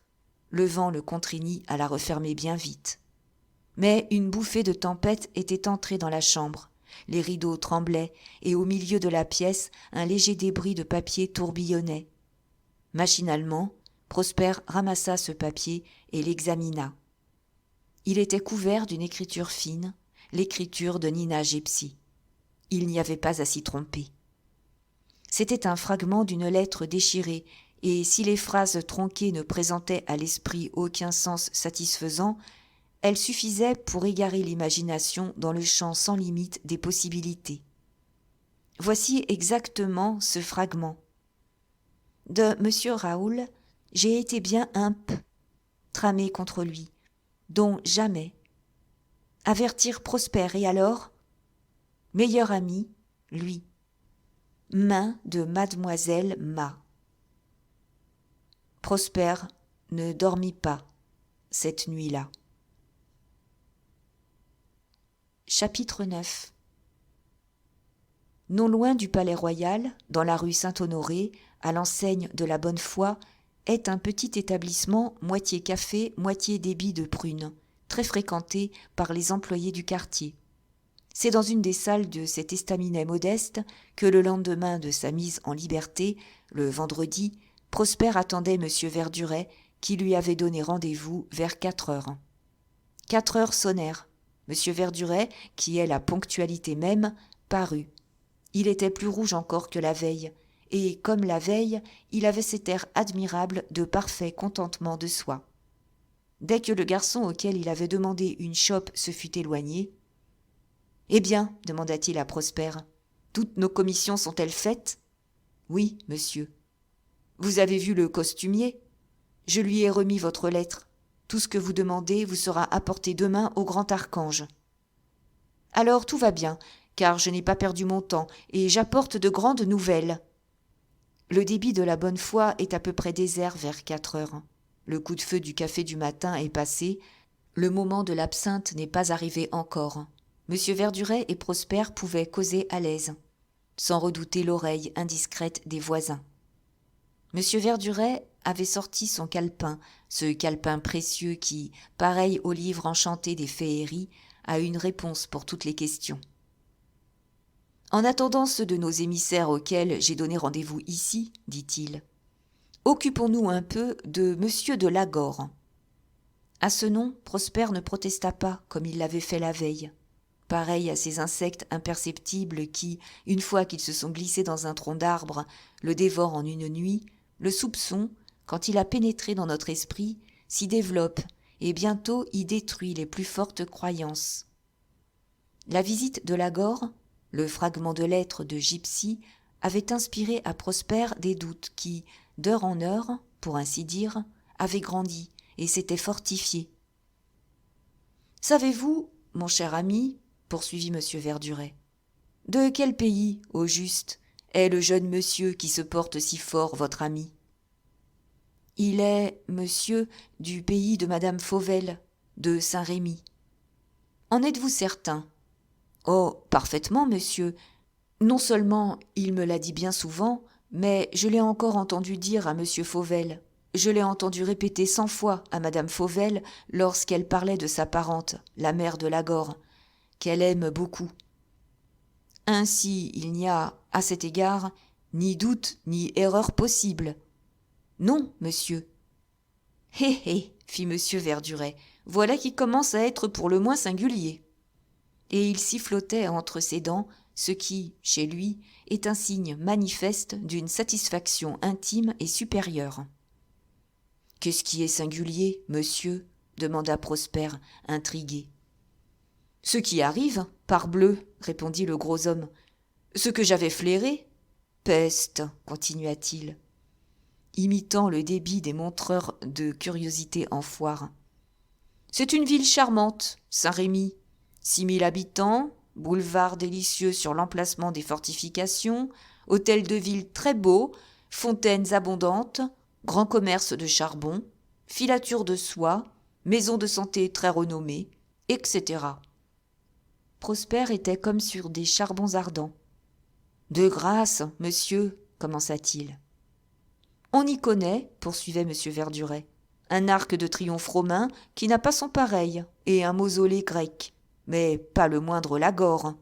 Le vent le contraignit à la refermer bien vite. Mais une bouffée de tempête était entrée dans la chambre. Les rideaux tremblaient, et au milieu de la pièce, un léger débris de papier tourbillonnait. Machinalement, Prosper ramassa ce papier et l'examina. Il était couvert d'une écriture fine, l'écriture de Nina Gepsy. Il n'y avait pas à s'y tromper. C'était un fragment d'une lettre déchirée, et si les phrases tronquées ne présentaient à l'esprit aucun sens satisfaisant, elles suffisaient pour égarer l'imagination dans le champ sans limite des possibilités. Voici exactement ce fragment. De M. Raoul, j'ai été bien imp, tramé contre lui, dont jamais. Avertir Prosper et alors, meilleur ami, lui. Main de mademoiselle Ma. Prosper ne dormit pas cette nuit-là. Chapitre 9. Non loin du Palais Royal, dans la rue Saint-Honoré, à l'enseigne de la Bonne Foi, est un petit établissement moitié café, moitié débit de prunes, très fréquentée par les employés du quartier. C'est dans une des salles de cet estaminet modeste que le lendemain de sa mise en liberté, le vendredi, Prosper attendait M. Verduret, qui lui avait donné rendez-vous vers 4 heures. 4 heures sonnèrent. M. Verduret, qui est la ponctualité même, parut. Il était plus rouge encore que la veille, et, comme la veille, il avait cet air admirable de parfait contentement de soi. Dès que le garçon auquel il avait demandé une chope se fut éloigné, « Eh bien, demanda-t-il à Prosper, toutes nos commissions sont-elles faites ? » ?»« Oui, monsieur. »« Vous avez vu le costumier ? Je lui ai remis votre lettre. Tout ce que vous demandez vous sera apporté demain au grand archange. »« Alors tout va bien, car je n'ai pas perdu mon temps, et j'apporte de grandes nouvelles. » Le débit de la bonne foi est à peu près désert vers 4 heures. Le coup de feu du café du matin est passé, le moment de l'absinthe n'est pas arrivé encore. Monsieur Verduret et Prosper pouvaient causer à l'aise, sans redouter l'oreille indiscrète des voisins. Monsieur Verduret avait sorti son calepin, ce calepin précieux qui, pareil au livre enchanté des féeries, a une réponse pour toutes les questions. « En attendant ceux de nos émissaires auxquels j'ai donné rendez-vous ici, dit-il, occupons-nous un peu de Monsieur de Lagor. » À ce nom, Prosper ne protesta pas comme il l'avait fait la veille. Pareil à ces insectes imperceptibles qui, une fois qu'ils se sont glissés dans un tronc d'arbre, le dévorent en une nuit, le soupçon, quand il a pénétré dans notre esprit, s'y développe et bientôt y détruit les plus fortes croyances. La visite de Lagor, le fragment de lettre de Gypsy, avait inspiré à Prosper des doutes qui, d'heure en heure, pour ainsi dire, avaient grandi et s'étaient fortifiés. « Savez-vous, mon cher ami, poursuivit M. Verduret, de quel pays, au juste, est le jeune monsieur qui se porte si fort votre ami ? » « Il est, monsieur, du pays de madame Fauvel, de Saint-Rémy. »« En êtes-vous certain ? » ?»« Oh, parfaitement, monsieur. Non seulement il me l'a dit bien souvent, mais je l'ai encore entendu dire à monsieur Fauvel. Je l'ai entendu répéter 100 fois à madame Fauvel lorsqu'elle parlait de sa parente, la mère de Lagor, qu'elle aime beaucoup. Ainsi, il n'y a, à cet égard, ni doute ni erreur possible. Non, monsieur. Hé hé, fit monsieur Verduret, voilà qui commence à être pour le moins singulier. Et il sifflotait entre ses dents, ce qui, chez lui, est un signe manifeste d'une satisfaction intime et supérieure. « Qu'est-ce qui est singulier, monsieur ?» demanda Prosper, intrigué. « Ce qui arrive, parbleu, répondit le gros homme. Ce que j'avais flairé. Peste, continua-t-il, imitant le débit des montreurs de curiosité en foire. C'est une ville charmante, Saint-Rémy. 6 000 habitants, boulevard délicieux sur l'emplacement des fortifications, hôtel de ville très beau, fontaines abondantes, grand commerce de charbon, filature de soie, maison de santé très renommée, etc. Prosper était comme sur des charbons ardents. « De grâce, monsieur, commença-t-il. »« On y connaît, poursuivait M. Verduret, un arc de triomphe romain qui n'a pas son pareil, et un mausolée grec, mais pas le moindre Lagor.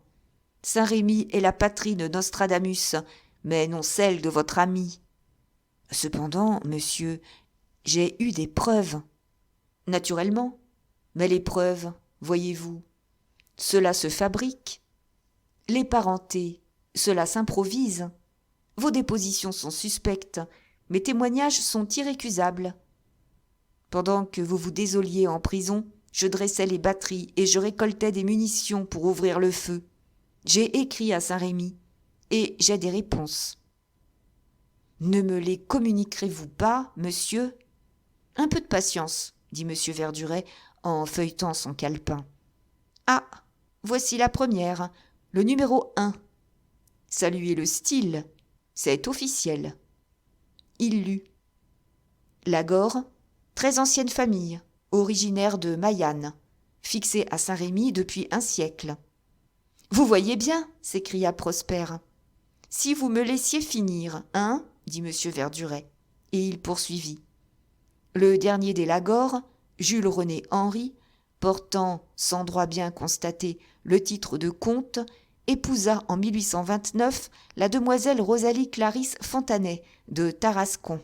Saint-Rémy est la patrie de Nostradamus, mais non celle de votre ami. Cependant, monsieur, j'ai eu des preuves. Naturellement, mais les preuves, voyez-vous, cela se fabrique. Les parentés, cela s'improvise. Vos dépositions sont suspectes, mes témoignages sont irrécusables. Pendant que vous vous désoliez en prison, je dressais les batteries et je récoltais des munitions pour ouvrir le feu. J'ai écrit à Saint-Rémy et j'ai des réponses. Ne me les communiquerez-vous pas, monsieur ? Un peu de patience, dit M. Verduret en feuilletant son calepin. Ah, voici la première, le numéro 1. Saluez le style, c'est officiel. Il lut. Lagor, très ancienne famille, originaire de Mayanne, fixée à Saint-Rémy depuis 1 siècle. Vous voyez bien, s'écria Prosper. Si vous me laissiez finir, hein, dit M. Verduret, et il poursuivit. Le dernier des Lagor, Jules René Henry, portant, sans droit bien constaté, le titre de comte, épousa en 1829 la demoiselle Rosalie Clarisse Fontanet de Tarascon,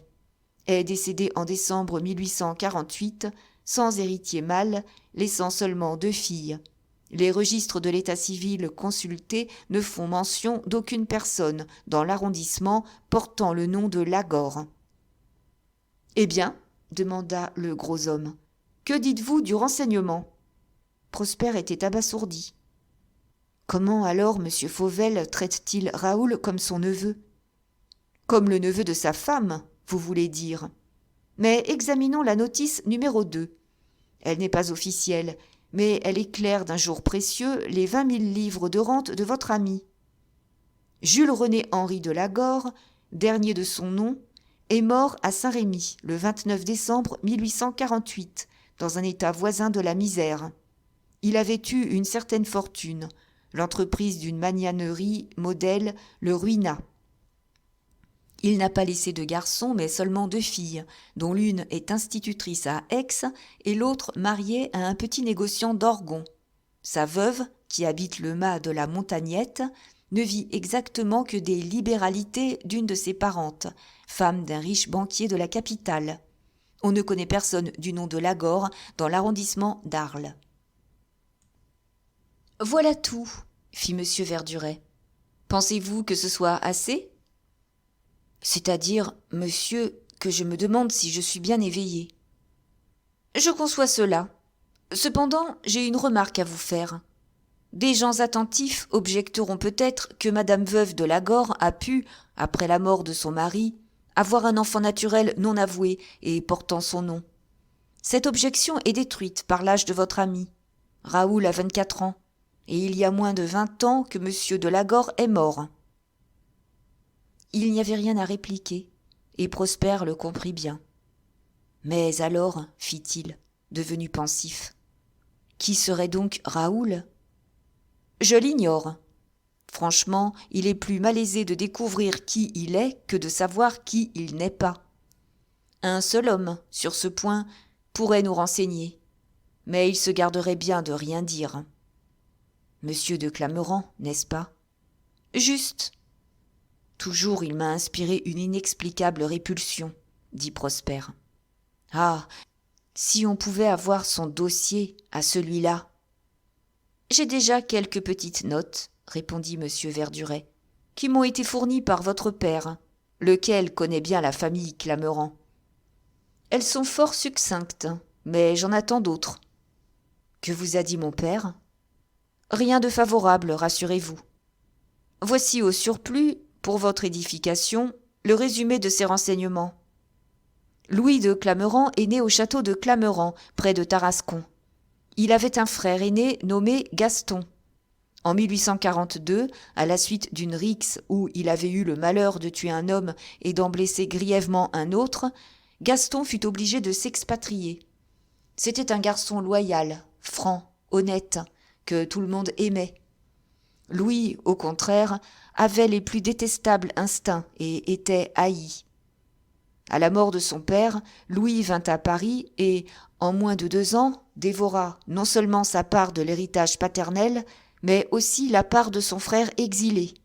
est décédée en décembre 1848, sans héritier mâle, laissant seulement 2 filles. Les registres de l'état civil consultés ne font mention d'aucune personne dans l'arrondissement portant le nom de Lagore. « Eh bien, demanda le gros homme, que dites-vous du renseignement ?» Prosper était abasourdi. Comment alors M. Fauvel traite-t-il Raoul comme son neveu ? Comme le neveu de sa femme, vous voulez dire. Mais examinons la notice numéro 2. Elle n'est pas officielle, mais elle éclaire d'un jour précieux les 20 000 livres de rente de votre ami. Jules-René Henri de Lagore, dernier de son nom, est mort à Saint-Rémy le 29 décembre 1848, dans un état voisin de la misère. Il avait eu une certaine fortune. L'entreprise d'une magnanerie modèle le ruina. Il n'a pas laissé de garçons, mais seulement 2 filles, dont l'une est institutrice à Aix et l'autre mariée à un petit négociant d'Orgon. Sa veuve, qui habite le mas de la Montagnette, ne vit exactement que des libéralités d'une de ses parentes, femme d'un riche banquier de la capitale. On ne connaît personne du nom de Lagore dans l'arrondissement d'Arles. « Voilà tout, fit M. Verduret. Pensez-vous que ce soit assez ? C'est-à-dire, monsieur, que je me demande si je suis bien éveillé. Je conçois cela. Cependant, j'ai une remarque à vous faire. Des gens attentifs objecteront peut-être que madame veuve de Lagore a pu, après la mort de son mari, avoir un enfant naturel non avoué et portant son nom. Cette objection est détruite par l'âge de votre ami. Raoul a 24 ans, et il y a moins de 20 ans que monsieur de Lagore est mort. Il n'y avait rien à répliquer, et Prosper le comprit bien. Mais alors, fit-il, devenu pensif, qui serait donc Raoul ? Je l'ignore. Franchement, il est plus malaisé de découvrir qui il est que de savoir qui il n'est pas. Un seul homme, sur ce point, pourrait nous renseigner, mais il se garderait bien de rien dire. Monsieur de Clamerans, n'est-ce pas ? Juste. Toujours il m'a inspiré une inexplicable répulsion, dit Prosper. Ah, si on pouvait avoir son dossier à celui-là. J'ai déjà quelques petites notes, répondit M. Verduret, qui m'ont été fournies par votre père, lequel connaît bien la famille Clamerans. Elles sont fort succinctes, mais j'en attends d'autres. Que vous a dit mon père ? Rien de favorable, rassurez-vous. Voici au surplus, pour votre édification, le résumé de ces renseignements. Louis de Clamerans est né au château de Clamerans, près de Tarascon. Il avait un frère aîné nommé Gaston. En 1842, à la suite d'une rixe où il avait eu le malheur de tuer un homme et d'en blesser grièvement un autre, Gaston fut obligé de s'expatrier. C'était un garçon loyal, franc, honnête, que tout le monde aimait. Louis, au contraire, avait les plus détestables instincts et était haï. À la mort de son père, Louis vint à Paris et, en moins de 2 ans, dévora non seulement sa part de l'héritage paternel, mais aussi la part de son frère exilé.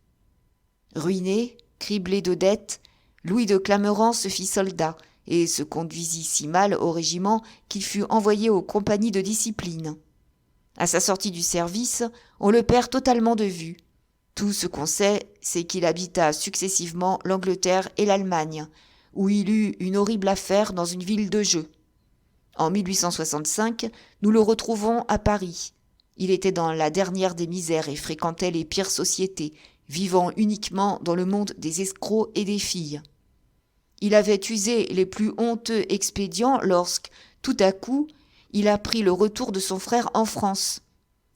Ruiné, criblé de dettes, Louis de Clamerans se fit soldat et se conduisit si mal au régiment qu'il fut envoyé aux compagnies de discipline. À sa sortie du service, on le perd totalement de vue. Tout ce qu'on sait, c'est qu'il habita successivement l'Angleterre et l'Allemagne, où il eut une horrible affaire dans une ville de jeu. En 1865, nous le retrouvons à Paris. Il était dans la dernière des misères et fréquentait les pires sociétés, vivant uniquement dans le monde des escrocs et des filles. Il avait usé les plus honteux expédients lorsque, tout à coup, il apprit le retour de son frère en France.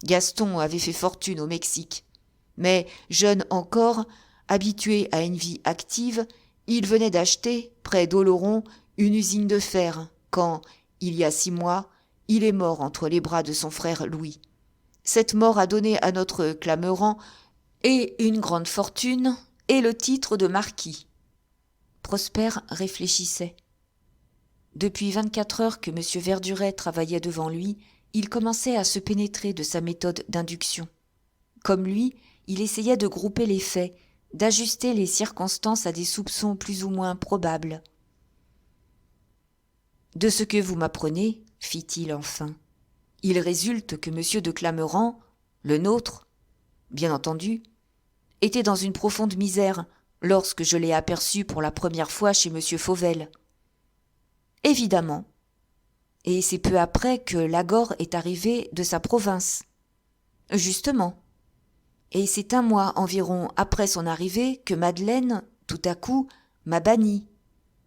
Gaston avait fait fortune au Mexique. Mais, jeune encore, habitué à une vie active, il venait d'acheter, près d'Oloron, une usine de fer, quand, il y a 6 mois, il est mort entre les bras de son frère Louis. Cette mort a donné à notre Clamerans et une grande fortune et le titre de marquis. Prosper réfléchissait. Depuis 24 heures que M. Verduret travaillait devant lui, il commençait à se pénétrer de sa méthode d'induction. Comme lui, il essayait de grouper les faits, d'ajuster les circonstances à des soupçons plus ou moins probables. « De ce que vous m'apprenez, fit-il enfin, il résulte que M. de Clameren, le nôtre, bien entendu, était dans une profonde misère lorsque je l'ai aperçu pour la première fois chez M. Fauvel. Évidemment. Et c'est peu après que Lagor est arrivé de sa province. Justement. Et c'est un mois environ après son arrivée que Madeleine, tout à coup, m'a banni.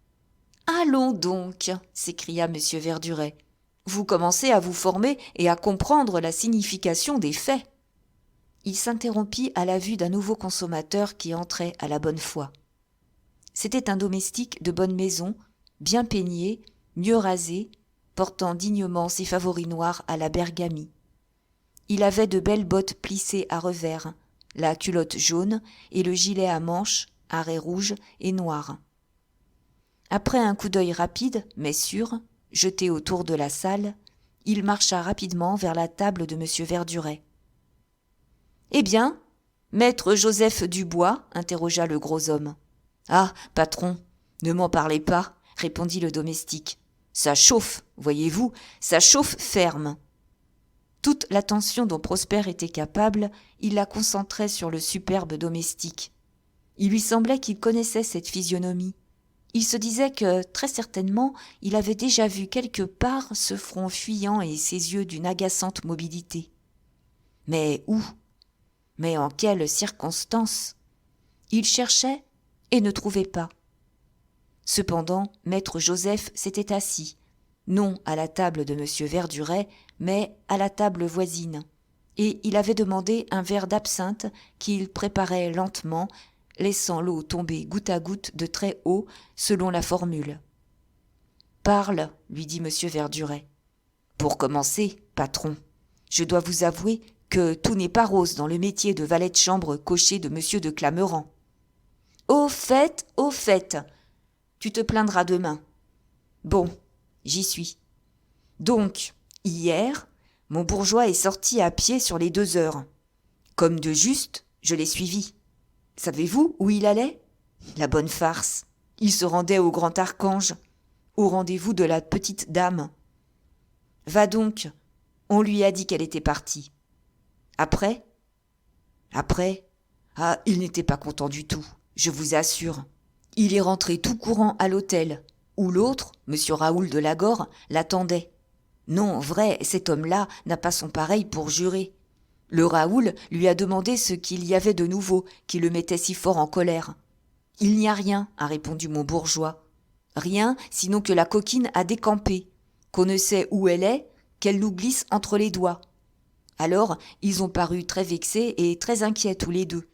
« Allons donc !» s'écria M. Verduret. « Vous commencez à vous former et à comprendre la signification des faits. » Il s'interrompit à la vue d'un nouveau consommateur qui entrait à la bonne foi. C'était un domestique de bonne maison, bien peigné, mieux rasé, portant dignement ses favoris noirs à la bergamie. Il avait de belles bottes plissées à revers, la culotte jaune et le gilet à manches, à raies rouges et noires. Après un coup d'œil rapide, mais sûr, jeté autour de la salle, il marcha rapidement vers la table de M. Verduret. « Eh bien, maître Joseph Dubois ?» interrogea le gros homme. « Ah, patron, ne m'en parlez pas, » répondit le domestique. « Ça chauffe, voyez-vous, ça chauffe ferme. » Toute l'attention dont Prosper était capable, il la concentrait sur le superbe domestique. Il lui semblait qu'il connaissait cette physionomie. Il se disait que, très certainement, il avait déjà vu quelque part ce front fuyant et ces yeux d'une agaçante mobilité. Mais où ? Mais en quelles circonstances ? Il cherchait et ne trouvait pas. Cependant, maître Joseph s'était assis, non à la table de M. Verduret, mais à la table voisine, et il avait demandé un verre d'absinthe qu'il préparait lentement, laissant l'eau tomber goutte à goutte de très haut, selon la formule. « Parle, lui dit M. Verduret. Pour commencer, patron, je dois vous avouer que tout n'est pas rose dans le métier de valet de chambre cocher de M. de Clameren. Au fait, tu te plaindras demain. Bon, j'y suis. Donc, hier, mon bourgeois est sorti à pied sur les 2 heures. Comme de juste, je l'ai suivi. Savez-vous où il allait ? La bonne farce. Il se rendait au Grand Archange, au rendez-vous de la petite dame. Va donc, on lui a dit qu'elle était partie. Après, ah, il n'était pas content du tout, je vous assure. Il est rentré tout courant à l'hôtel, où l'autre, M. Raoul de Lagor, l'attendait. Non, vrai, cet homme-là n'a pas son pareil pour jurer. Le Raoul lui a demandé ce qu'il y avait de nouveau qui le mettait si fort en colère. « Il n'y a rien, » a répondu mon bourgeois. « Rien, sinon que la coquine a décampé, qu'on ne sait où elle est, qu'elle nous glisse entre les doigts. » Alors, ils ont paru très vexés et très inquiets tous les deux.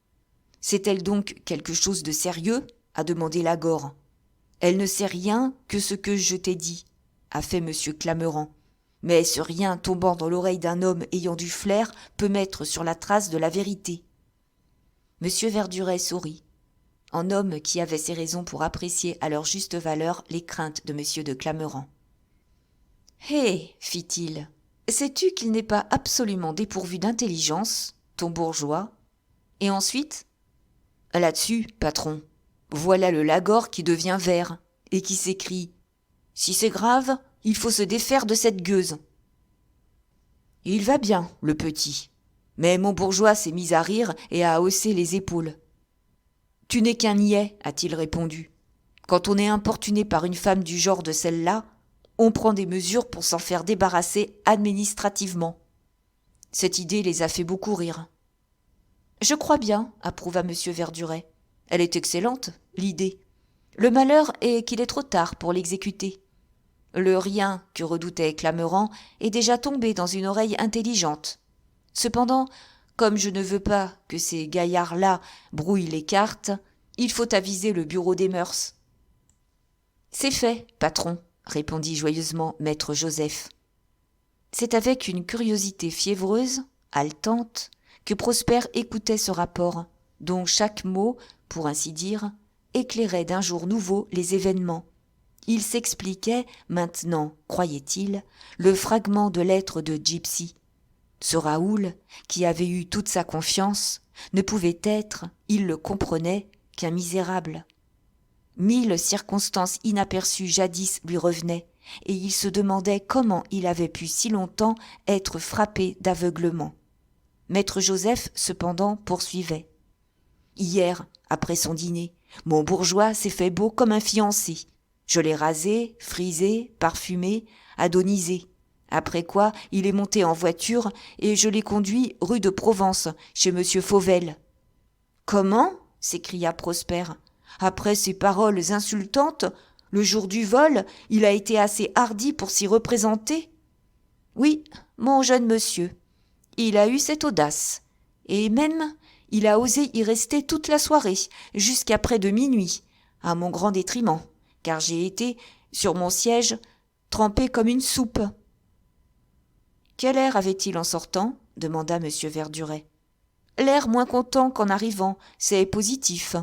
« C'est-elle donc quelque chose de sérieux ?» a demandé Lagor. « Elle ne sait rien que ce que je t'ai dit, » a fait M. Clameren. « Mais ce rien tombant dans l'oreille d'un homme ayant du flair peut mettre sur la trace de la vérité. » M. Verduret sourit, en homme qui avait ses raisons pour apprécier à leur juste valeur les craintes de M. de Clameren. « Hé, fit-il, sais-tu qu'il n'est pas absolument dépourvu d'intelligence, ton bourgeois ? Et ensuite ? Là-dessus, patron, voilà le Lagor qui devient vert et qui s'écrie « Si c'est grave, il faut se défaire de cette gueuse. » Il va bien, le petit, mais mon bourgeois s'est mis à rire et à hausser les épaules. « Tu n'es qu'un niais, a-t-il répondu. Quand on est importuné par une femme du genre de celle-là, on prend des mesures pour s'en faire débarrasser administrativement. » Cette idée les a fait beaucoup rire. « Je crois bien, » approuva M. Verduret. « Elle est excellente, l'idée. Le malheur est qu'il est trop tard pour l'exécuter. Le rien que redoutait Clameren est déjà tombé dans une oreille intelligente. Cependant, comme je ne veux pas que ces gaillards-là brouillent les cartes, il faut aviser le bureau des mœurs. »« C'est fait, patron, » répondit joyeusement maître Joseph. C'est avec une curiosité fiévreuse, haletante, que Prosper écoutait ce rapport, dont chaque mot, pour ainsi dire, éclairait d'un jour nouveau les événements, Il s'expliquait maintenant, croyait-il, le fragment de lettre de Gypsy. Ce Raoul, qui avait eu toute sa confiance, ne pouvait être, il le comprenait, qu'un misérable. 1000 circonstances inaperçues jadis lui revenaient, et il se demandait comment il avait pu si longtemps être frappé d'aveuglement. Maître Joseph, cependant, poursuivait. Hier, après son dîner, mon bourgeois s'est fait beau comme un fiancé. Je l'ai rasé, frisé, parfumé, adonisé. Après quoi, il est monté en voiture et je l'ai conduit rue de Provence, chez monsieur Fauvel. « Comment » s'écria Prosper. « Après ces paroles insultantes, le jour du vol, il a été assez hardi pour s'y représenter ?»« Oui, mon jeune monsieur, il a eu cette audace. Et même, il a osé y rester toute la soirée, jusqu'à près de minuit, à mon grand détriment, car j'ai été, sur mon siège, trempé comme une soupe. » « Quel air avait-il en sortant ?» demanda M. Verduret. « L'air moins content qu'en arrivant, c'est positif.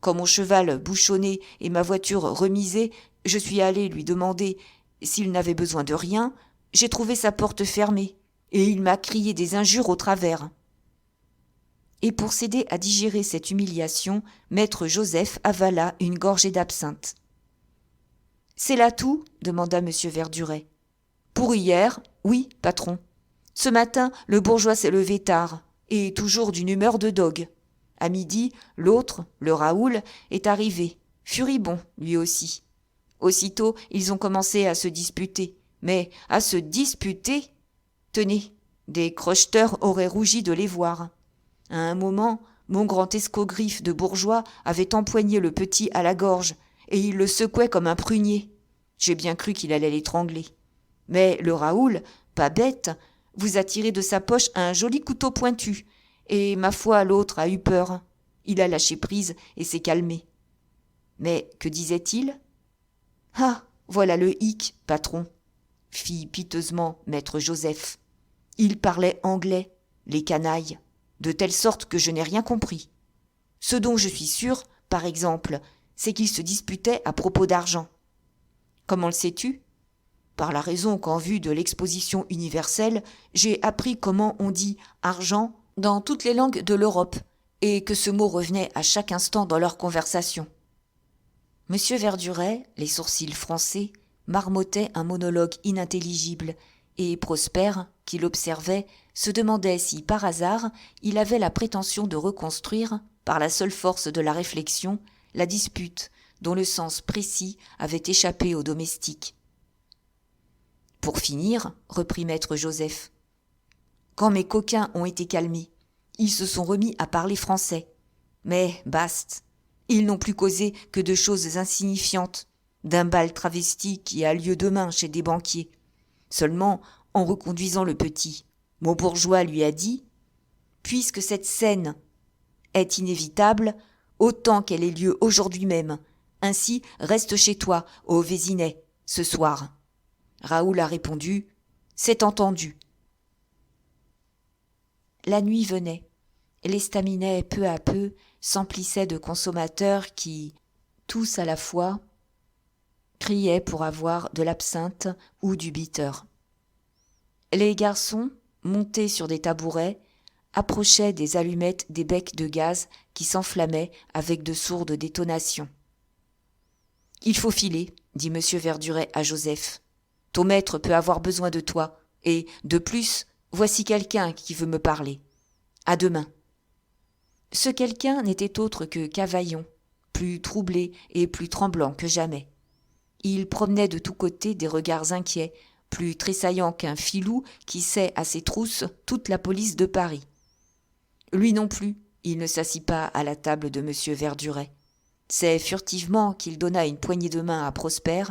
Quand mon cheval bouchonné et ma voiture remisée, je suis allé lui demander s'il n'avait besoin de rien, j'ai trouvé sa porte fermée, et il m'a crié des injures au travers. » Et pour s'aider à digérer cette humiliation, maître Joseph avala une gorgée d'absinthe. « C'est là tout ?» demanda M. Verduret. « Pour hier, oui, patron. Ce matin, le bourgeois s'est levé tard, et toujours d'une humeur de dogue. À midi, l'autre, le Raoul, est arrivé, furibond, lui aussi. Aussitôt, ils ont commencé à se disputer. Mais à se disputer, tenez, des crocheteurs auraient rougi de les voir. À un moment, mon grand escogriffe de bourgeois avait empoigné le petit à la gorge, et il le secouait comme un prunier. J'ai bien cru qu'il allait l'étrangler. Mais le Raoul, pas bête, vous a tiré de sa poche un joli couteau pointu, et ma foi, l'autre a eu peur. Il a lâché prise et s'est calmé. Mais que disait-il ? Ah, voilà le hic, patron, fit piteusement maître Joseph. Il parlait anglais, les canailles, de telle sorte que je n'ai rien compris. Ce dont je suis sûr, par exemple, c'est qu'ils se disputaient à propos d'argent. Comment le sais-tu ? Par la raison qu'en vue de l'exposition universelle, j'ai appris comment on dit « argent » dans toutes les langues de l'Europe, et que ce mot revenait à chaque instant dans leur conversation. Monsieur Verduret, les sourcils froncés, marmottait un monologue inintelligible, et Prosper, qui l'observait, se demandait si, par hasard, il avait la prétention de reconstruire, par la seule force de la réflexion, la dispute dont le sens précis avait échappé aux domestiques. Pour finir, reprit maître Joseph, quand mes coquins ont été calmés, ils se sont remis à parler français. Mais baste, ils n'ont plus causé que de choses insignifiantes, d'un bal travesti qui a lieu demain chez des banquiers. Seulement, en reconduisant le petit, mon bourgeois lui a dit « Puisque cette scène est inévitable, autant qu'elle ait lieu aujourd'hui même, ainsi reste chez toi, au Vésinet, ce soir. » Raoul a répondu « C'est entendu ». La nuit venait. L'estaminet, peu à peu, s'emplissait de consommateurs qui, tous à la fois, criaient pour avoir de l'absinthe ou du bitter. Les garçons, montés sur des tabourets, approchaient des allumettes des becs de gaz qui s'enflammaient avec de sourdes détonations. « Il faut filer, » dit M. Verduret à Joseph. « Ton maître peut avoir besoin de toi, et, de plus, voici quelqu'un qui veut me parler. À demain. » Ce quelqu'un n'était autre que Cavaillon, plus troublé et plus tremblant que jamais. Il promenait de tous côtés des regards inquiets, plus tressaillants qu'un filou qui sait à ses trousses toute la police de Paris. Lui non plus, il ne s'assit pas à la table de M. Verduret. C'est furtivement qu'il donna une poignée de main à Prosper,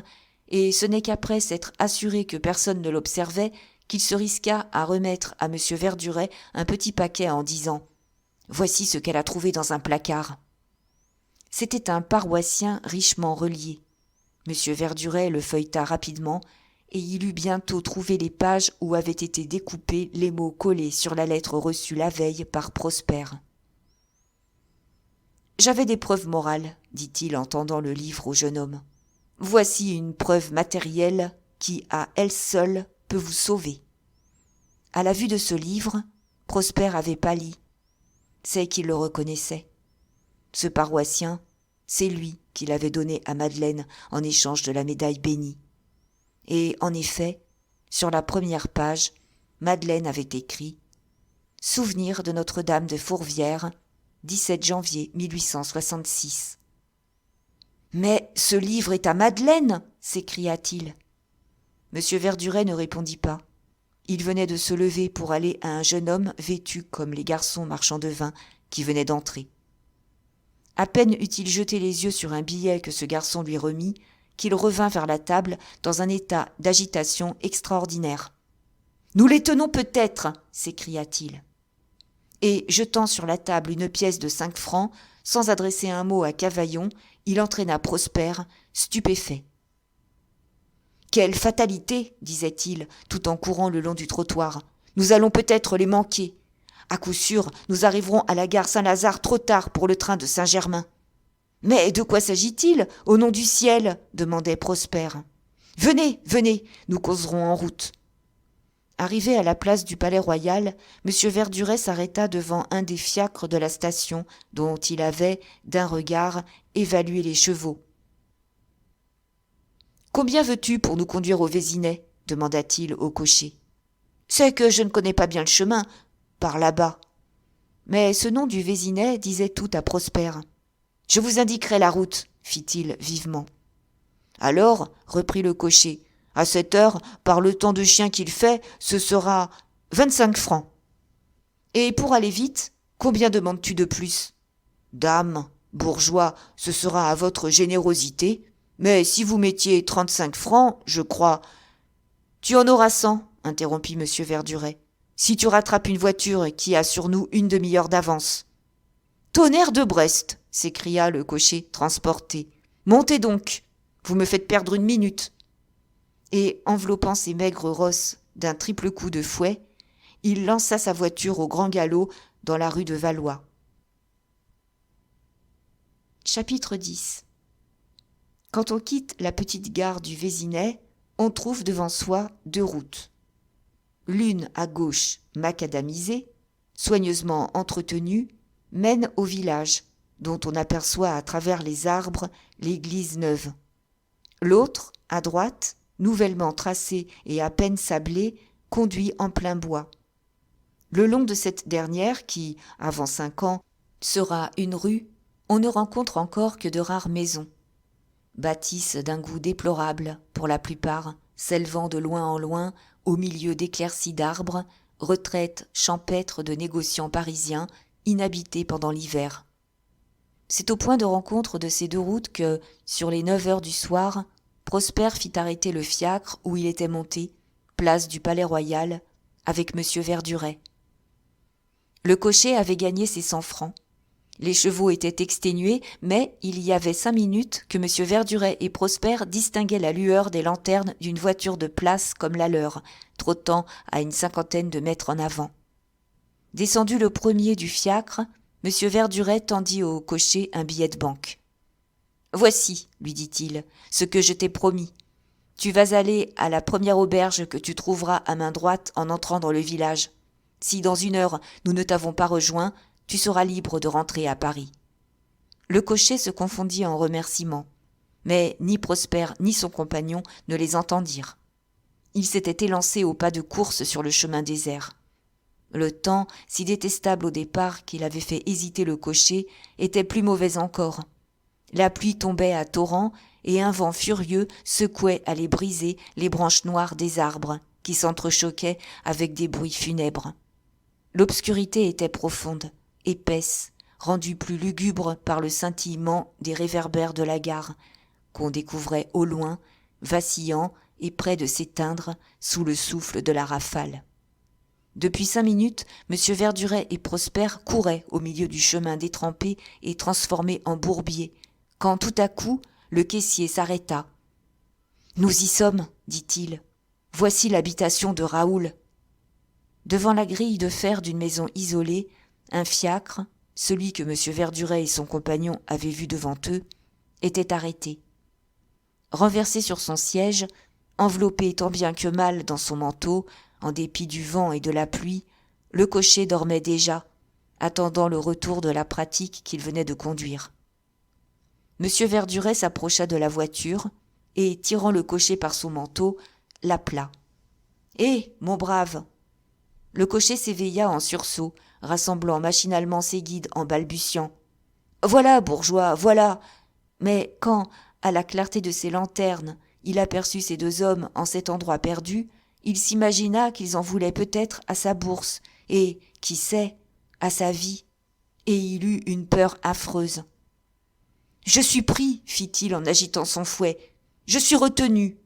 et ce n'est qu'après s'être assuré que personne ne l'observait qu'il se risqua à remettre à M. Verduret un petit paquet en disant « Voici ce qu'elle a trouvé dans un placard. » C'était un paroissien richement relié. M. Verduret le feuilleta rapidement, et il eut bientôt trouvé les pages où avaient été découpés les mots collés sur la lettre reçue la veille par Prosper. « J'avais des preuves morales, dit-il en tendant le livre au jeune homme. Voici une preuve matérielle qui, à elle seule, peut vous sauver. » À la vue de ce livre, Prosper avait pâli. C'est qu'il le reconnaissait. Ce paroissien, c'est lui qui l'avait donné à Madeleine en échange de la médaille bénie. Et en effet, sur la première page, Madeleine avait écrit « Souvenir de Notre-Dame de Fourvière, 17 janvier 1866 ». « Mais ce livre est à Madeleine !» s'écria-t-il. Monsieur Verduret ne répondit pas. Il venait de se lever pour aller à un jeune homme vêtu comme les garçons marchands de vin qui venaient d'entrer. À peine eut-il jeté les yeux sur un billet que ce garçon lui remit, qu'il revint vers la table dans un état d'agitation extraordinaire. « Nous les tenons peut-être !» s'écria-t-il. Et, jetant sur la table une pièce de 5 francs, sans adresser un mot à Cavaillon, il entraîna Prosper, stupéfait. « Quelle fatalité !» disait-il, tout en courant le long du trottoir. « Nous allons peut-être les manquer. À coup sûr, nous arriverons à la gare Saint-Lazare trop tard pour le train de Saint-Germain. »« Mais de quoi s'agit-il, au nom du ciel ?» demandait Prosper. « Venez, venez, nous causerons en route. » Arrivé à la place du Palais-Royal, M. Verduret s'arrêta devant un des fiacres de la station dont il avait, d'un regard, évalué les chevaux. « Combien veux-tu pour nous conduire au Vésinet ?» demanda-t-il au cocher. « C'est que je ne connais pas bien le chemin, par là-bas. » Mais ce nom du Vésinet disait tout à Prosper. « Je vous indiquerai la route, » fit-il vivement. « Alors, reprit le cocher, à cette heure, par le temps de chien qu'il fait, ce sera 25 francs. Et pour aller vite, combien demandes-tu de plus ? Dame, bourgeois, ce sera à votre générosité, mais si vous mettiez 35 francs, je crois... Tu en auras 100, interrompit M. Verduret, si tu rattrapes une voiture qui a sur nous une demi-heure d'avance. Tonnerre de Brest, s'écria le cocher transporté. Montez donc, vous me faites perdre une minute. Et, enveloppant ses maigres rosses d'un triple coup de fouet, il lança sa voiture au grand galop dans la rue de Valois. Chapitre 10. Quand on quitte la petite gare du Vésinet, on trouve devant soi 2 routes. L'une à gauche, macadamisée, soigneusement entretenue, mène au village, dont on aperçoit à travers les arbres l'église neuve. L'autre, à droite, nouvellement tracée et à peine sablée, conduit en plein bois. Le long de cette dernière, qui, avant 5 ans, sera une rue, on ne rencontre encore que de rares maisons. Bâtisses d'un goût déplorable, pour la plupart, s'élevant de loin en loin, au milieu d'éclaircies d'arbres, retraites champêtres de négociants parisiens, inhabitées pendant l'hiver. C'est au point de rencontre de ces 2 routes que, sur les 9 heures du soir, Prosper fit arrêter le fiacre où il était monté, place du Palais-Royal, avec M. Verduret. Le cocher avait gagné ses 100 francs. Les chevaux étaient exténués, mais il y avait 5 minutes que M. Verduret et Prosper distinguaient la lueur des lanternes d'une voiture de place comme la leur, trottant à une 50aine de mètres en avant. Descendu le premier du fiacre, M. Verduret tendit au cocher un billet de banque. « Voici, lui dit-il, ce que je t'ai promis. Tu vas aller à la première auberge que tu trouveras à main droite en entrant dans le village. Si dans 1 heure nous ne t'avons pas rejoint, tu seras libre de rentrer à Paris. » Le cocher se confondit en remerciements, mais ni Prosper ni son compagnon ne les entendirent. Ils s'étaient élancés au pas de course sur le chemin désert. Le temps, si détestable au départ qu'il avait fait hésiter le cocher, était plus mauvais encore. La pluie tombait à torrents et un vent furieux secouait à les briser les branches noires des arbres qui s'entrechoquaient avec des bruits funèbres. L'obscurité était profonde, épaisse, rendue plus lugubre par le scintillement des réverbères de la gare, qu'on découvrait au loin, vacillant et près de s'éteindre sous le souffle de la rafale. Depuis 5 minutes, M. Verduret et Prosper couraient au milieu du chemin détrempé et transformé en bourbier, quand tout à coup, le caissier s'arrêta. « Nous y sommes, dit-il. Voici l'habitation de Raoul. » Devant la grille de fer d'une maison isolée, un fiacre, celui que M. Verduret et son compagnon avaient vu devant eux, était arrêté. Renversé sur son siège, enveloppé tant bien que mal dans son manteau, en dépit du vent et de la pluie, le cocher dormait déjà, attendant le retour de la pratique qu'il venait de conduire. Monsieur Verduret s'approcha de la voiture et, tirant le cocher par son manteau, l'appela. « Hé, mon brave !» Le cocher s'éveilla en sursaut, rassemblant machinalement ses guides en balbutiant. « Voilà, bourgeois, voilà !» Mais quand, à la clarté de ses lanternes, il aperçut ces deux hommes en cet endroit perdu, il s'imagina qu'ils en voulaient peut-être à sa bourse et, qui sait, à sa vie, et il eut une peur affreuse. « Je suis pris, fit-il en agitant son fouet. Je suis retenu.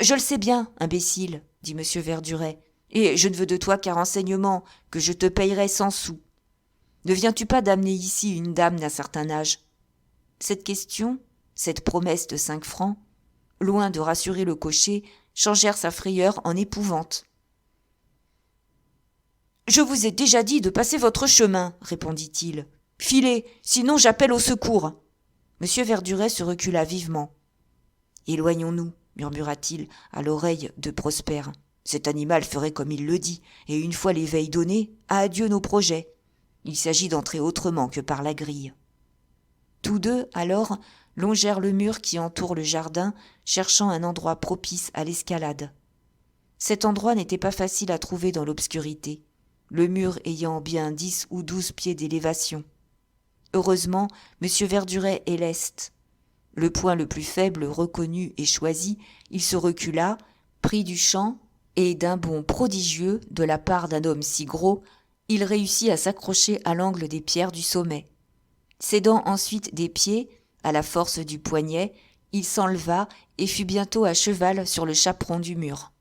Je le sais bien, imbécile, dit M. Verduret, et je ne veux de toi qu'un renseignement, que je te payerai 100 sous. Ne viens-tu pas d'amener ici une dame d'un certain âge ? Cette question, cette promesse de 5 francs, loin de rassurer le cocher, changèrent sa frayeur en épouvante. « Je vous ai déjà dit de passer votre chemin, répondit-il. Filez, sinon j'appelle au secours. M. Verduret se recula vivement. Éloignons-nous, murmura-t-il à l'oreille de Prosper. Cet animal ferait comme il le dit, et une fois l'éveil donné, adieu nos projets. Il s'agit d'entrer autrement que par la grille. Tous deux, alors, longèrent le mur qui entoure le jardin, cherchant un endroit propice à l'escalade. Cet endroit n'était pas facile à trouver dans l'obscurité, le mur ayant bien 10 ou 12 pieds d'élévation. Heureusement, M. Verduret est leste. Le point le plus faible reconnu et choisi, il se recula, prit du champ, et d'un bond prodigieux, de la part d'un homme si gros, il réussit à s'accrocher à l'angle des pierres du sommet. S'aidant ensuite des pieds, à la force du poignet, il s'enleva et fut bientôt à cheval sur le chaperon du mur.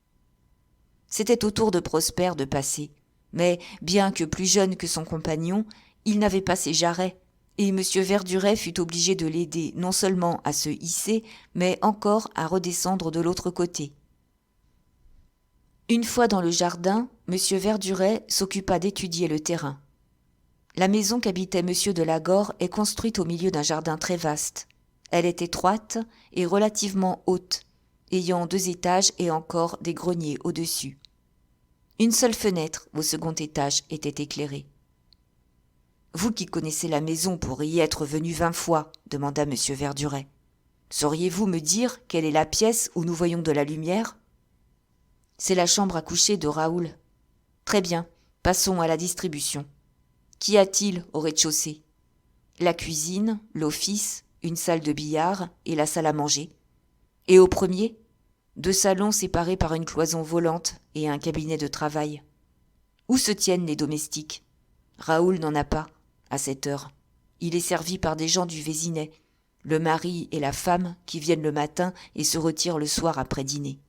C'était au tour de Prosper de passer, mais, bien que plus jeune que son compagnon, il n'avait pas ses jarrets, et M. Verduret fut obligé de l'aider non seulement à se hisser, mais encore à redescendre de l'autre côté. Une fois dans le jardin, M. Verduret s'occupa d'étudier le terrain. La maison qu'habitait M. de Lagor est construite au milieu d'un jardin très vaste. Elle est étroite et relativement haute, ayant 2 étages et encore des greniers au-dessus. Une seule fenêtre au second étage était éclairée. « Vous qui connaissez la maison pour y être venu 20 fois, demanda M. Verduret. Sauriez-vous me dire quelle est la pièce où nous voyons de la lumière ? C'est la chambre à coucher de Raoul. Très bien, passons à la distribution. Qu'y a-t-il au rez-de-chaussée ? La cuisine, l'office, une salle de billard et la salle à manger. Et au premier ? 2 salons séparés par une cloison volante et un cabinet de travail. Où se tiennent les domestiques ? Raoul n'en a pas, à cette heure. Il est servi par des gens du Vésinet, le mari et la femme qui viennent le matin et se retirent le soir après dîner.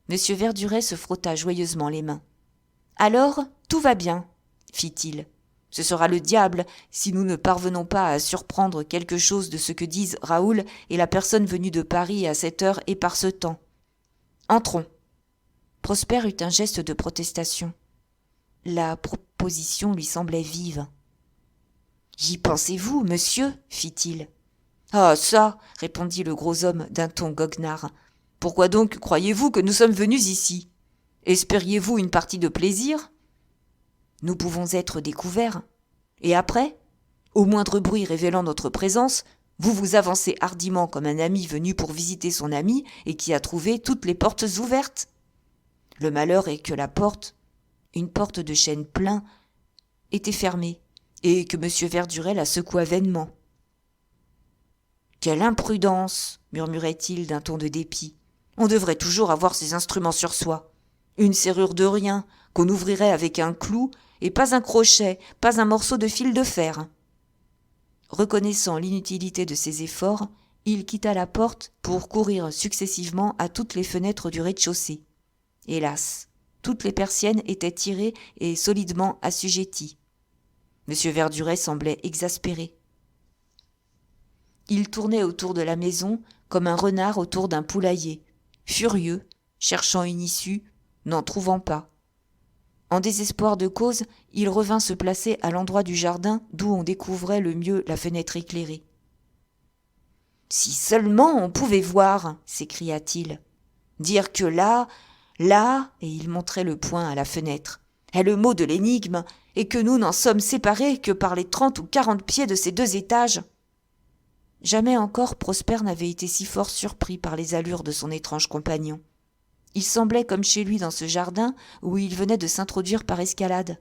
Monsieur Verduret se frotta joyeusement les mains. « Alors, tout va bien, fit-il. Ce sera le diable si nous ne parvenons pas à surprendre quelque chose de ce que disent Raoul et la personne venue de Paris à cette heure et par ce temps. Entrons. » Prosper eut un geste de protestation. La proposition lui semblait vive. « J'y pensez-vous, monsieur ?» fit-il. « Ah, ça !» répondit le gros homme d'un ton goguenard. « Pourquoi donc croyez-vous que nous sommes venus ici ? Espériez-vous une partie de plaisir ? Nous pouvons être découverts. Et après ? Au moindre bruit révélant notre présence, vous vous avancez hardiment comme un ami venu pour visiter son ami et qui a trouvé toutes les portes ouvertes. Le malheur est que la porte, une porte de chêne plein, était fermée et que M. Verduret la secoua vainement. « Quelle imprudence !» murmurait-il d'un ton de dépit. « On devrait toujours avoir ses instruments sur soi. Une serrure de rien, qu'on ouvrirait avec un clou, et pas un crochet, pas un morceau de fil de fer. » Reconnaissant l'inutilité de ses efforts, il quitta la porte pour courir successivement à toutes les fenêtres du rez-de-chaussée. Hélas, toutes les persiennes étaient tirées et solidement assujetties. M. Verduret semblait exaspéré. Il tournait autour de la maison comme un renard autour d'un poulailler, furieux, cherchant une issue, n'en trouvant pas. En désespoir de cause, il revint se placer à l'endroit du jardin d'où on découvrait le mieux la fenêtre éclairée. Si seulement on pouvait voir, s'écria-t-il. Dire que là, et il montrait le poing à la fenêtre, est le mot de l'énigme, et que nous n'en sommes séparés que par les 30 ou 40 pieds de ces 2 étages. Jamais encore Prosper n'avait été si fort surpris par les allures de son étrange compagnon. Il semblait comme chez lui dans ce jardin où il venait de s'introduire par escalade.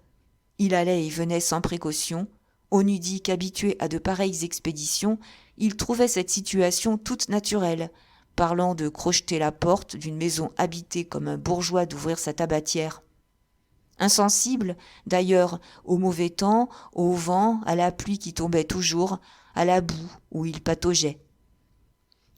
Il allait et venait sans précaution. On eût dit qu'habitué à de pareilles expéditions, il trouvait cette situation toute naturelle, parlant de crocheter la porte d'une maison habitée comme un bourgeois d'ouvrir sa tabatière. Insensible, d'ailleurs, au mauvais temps, au vent, à la pluie qui tombait toujours, à la boue où il pataugeait.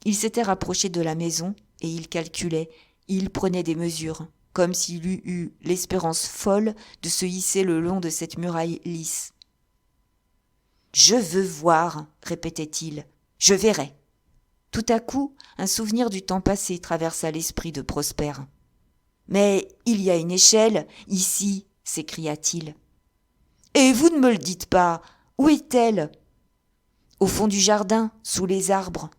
Il s'était rapproché de la maison et il calculait, il prenait des mesures, comme s'il eût eu l'espérance folle de se hisser le long de cette muraille lisse. « Je veux voir, répétait-il, je verrai. » Tout à coup, un souvenir du temps passé traversa l'esprit de Prosper. « Mais il y a une échelle, ici, » s'écria-t-il. « Et vous ne me le dites pas, où est-elle ?»« Au fond du jardin, sous les arbres. »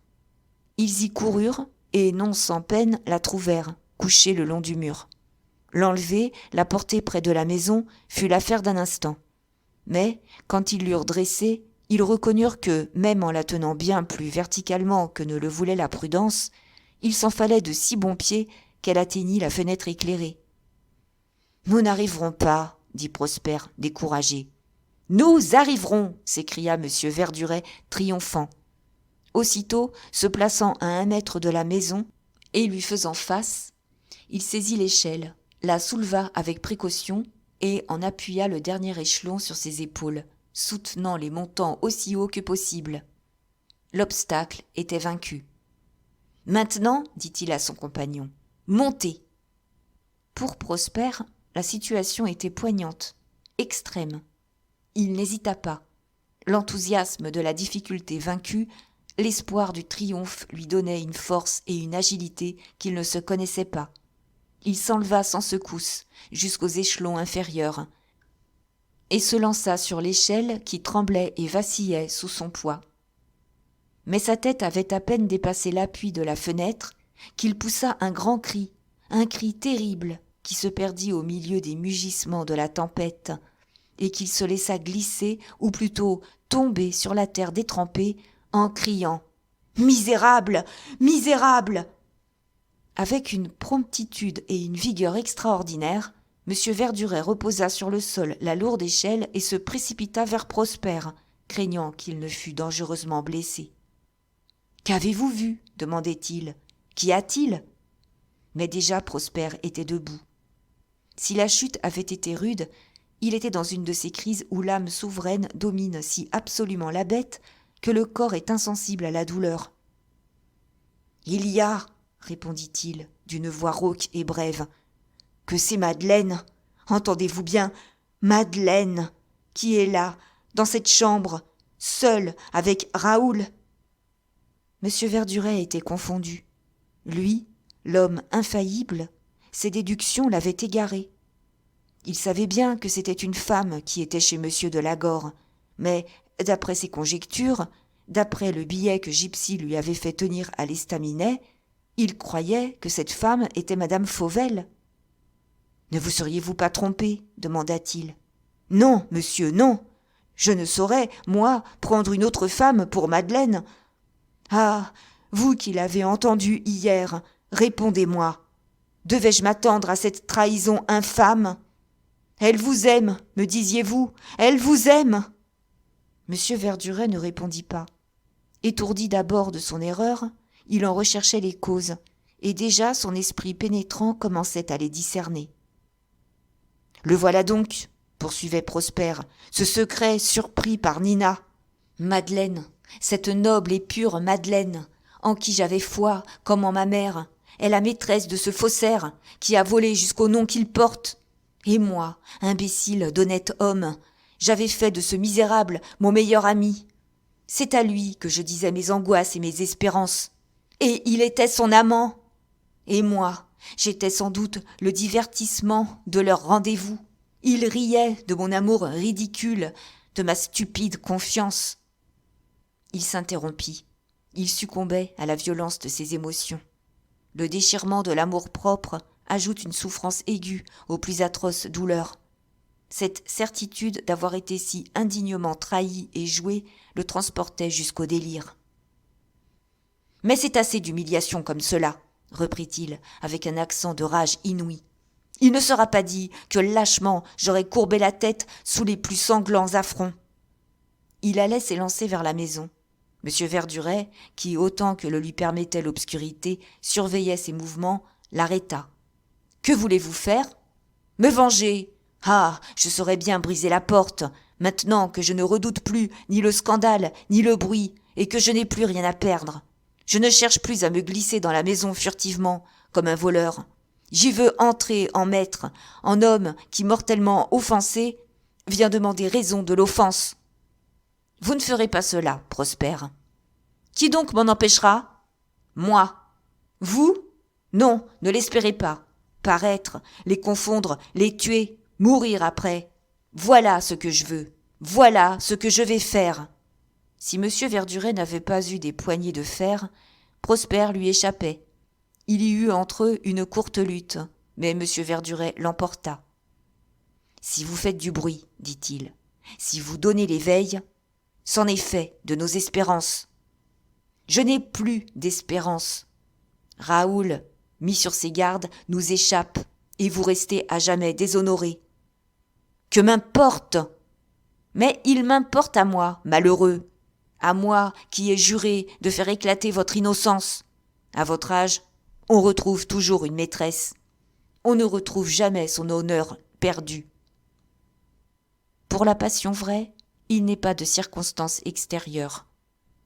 Ils y coururent, et non sans peine la trouvèrent, couchée le long du mur. L'enlever, la porter près de la maison, fut l'affaire d'un instant. Mais, quand ils l'eurent dressée, ils reconnurent que, même en la tenant bien plus verticalement que ne le voulait la prudence, il s'en fallait de si bons pieds qu'elle atteignit la fenêtre éclairée. « Nous n'arriverons pas, » dit Prosper, découragé. « Nous arriverons » s'écria M. Verduret, triomphant. Aussitôt, se plaçant à 1 mètre de la maison et lui faisant face, il saisit l'échelle, la souleva avec précaution et en appuya le dernier échelon sur ses épaules, soutenant les montants aussi haut que possible. L'obstacle était vaincu. « Maintenant, dit-il à son compagnon, montez !» Pour Prosper, la situation était poignante, extrême. Il n'hésita pas. L'enthousiasme de la difficulté vaincue, l'espoir du triomphe lui donnait une force et une agilité qu'il ne se connaissait pas. Il s'enleva sans secousse jusqu'aux échelons inférieurs et se lança sur l'échelle qui tremblait et vacillait sous son poids. Mais sa tête avait à peine dépassé l'appui de la fenêtre qu'il poussa un grand cri, un cri terrible qui se perdit au milieu des mugissements de la tempête et qu'il se laissa glisser, ou plutôt tomber sur la terre détrempée en criant « Misérable ! Misérable !» Avec une promptitude et une vigueur extraordinaires, M. Verduret reposa sur le sol la lourde échelle et se précipita vers Prosper, craignant qu'il ne fût dangereusement blessé. « Qu'avez-vous vu ?» demandait-il. « Qu'y a-t-il » Mais déjà Prosper était debout. Si la chute avait été rude, il était dans une de ces crises où l'âme souveraine domine si absolument la bête que le corps est insensible à la douleur. « Il y a, » répondit-il, d'une voix rauque et brève, « que c'est Madeleine, entendez-vous bien, Madeleine, qui est là, dans cette chambre, seule, avec Raoul. » Monsieur Verduret était confondu. Lui, l'homme infaillible, ses déductions l'avaient égaré. Il savait bien que c'était une femme qui était chez Monsieur de Lagor, mais, d'après ses conjectures, d'après le billet que Gypsy lui avait fait tenir à l'estaminet, il croyait que cette femme était Madame Fauvel. « Ne vous seriez-vous pas trompé ?» demanda-t-il. « Non, monsieur, non. Je ne saurais, moi, prendre une autre femme pour Madeleine. Ah, vous qui l'avez entendue hier, répondez-moi. Devais-je m'attendre à cette trahison infâme ? Elle vous aime, me disiez-vous, elle vous aime !» Monsieur Verduret ne répondit pas. Étourdi d'abord de son erreur, il en recherchait les causes, et déjà son esprit pénétrant commençait à les discerner. « Le voilà donc, » poursuivait Prosper, « ce secret surpris par Nina. Madeleine, cette noble et pure Madeleine, en qui j'avais foi, comme en ma mère, est la maîtresse de ce faussaire qui a volé jusqu'au nom qu'il porte. Et moi, imbécile d'honnête homme, j'avais fait de ce misérable mon meilleur ami. C'est à lui que je disais mes angoisses et mes espérances. Et il était son amant. Et moi, j'étais sans doute le divertissement de leur rendez-vous. Il riait de mon amour ridicule, de ma stupide confiance. » Il s'interrompit. Il succombait à la violence de ses émotions. Le déchirement de l'amour-propre ajoute une souffrance aiguë aux plus atroces douleurs. Cette certitude d'avoir été si indignement trahi et joué le transportait jusqu'au délire. « Mais c'est assez d'humiliation comme cela, » reprit-il avec un accent de rage inouïe. « Il ne sera pas dit que lâchement j'aurais courbé la tête sous les plus sanglants affronts. » Il allait s'élancer vers la maison. M. Verduret, qui, autant que le lui permettait l'obscurité, surveillait ses mouvements, l'arrêta. « Que voulez-vous faire ? » ?»« Me venger ! Ah, je saurais bien briser la porte, maintenant que je ne redoute plus ni le scandale, ni le bruit, et que je n'ai plus rien à perdre. Je ne cherche plus à me glisser dans la maison furtivement, comme un voleur. J'y veux entrer en maître, en homme qui, mortellement offensé, vient demander raison de l'offense. Vous ne ferez pas cela, Prosper. Qui donc m'en empêchera ? Moi. Vous ? Non, ne l'espérez pas. Paraître, les confondre, les tuer, mourir après. Voilà ce que je veux. Voilà ce que je vais faire. Si M. Verduret n'avait pas eu des poignées de fer, Prosper lui échappait. Il y eut entre eux une courte lutte, mais M. Verduret l'emporta. « Si vous faites du bruit, dit-il, si vous donnez l'éveil, c'en est fait de nos espérances. Je n'ai plus d'espérance. Raoul, mis sur ses gardes, nous échappe, et vous restez à jamais déshonorés. Que m'importe ? Mais il m'importe à moi, malheureux, à moi qui ai juré de faire éclater votre innocence. À votre âge, on retrouve toujours une maîtresse. On ne retrouve jamais son honneur perdu. Pour la passion vraie, il n'est pas de circonstances extérieures.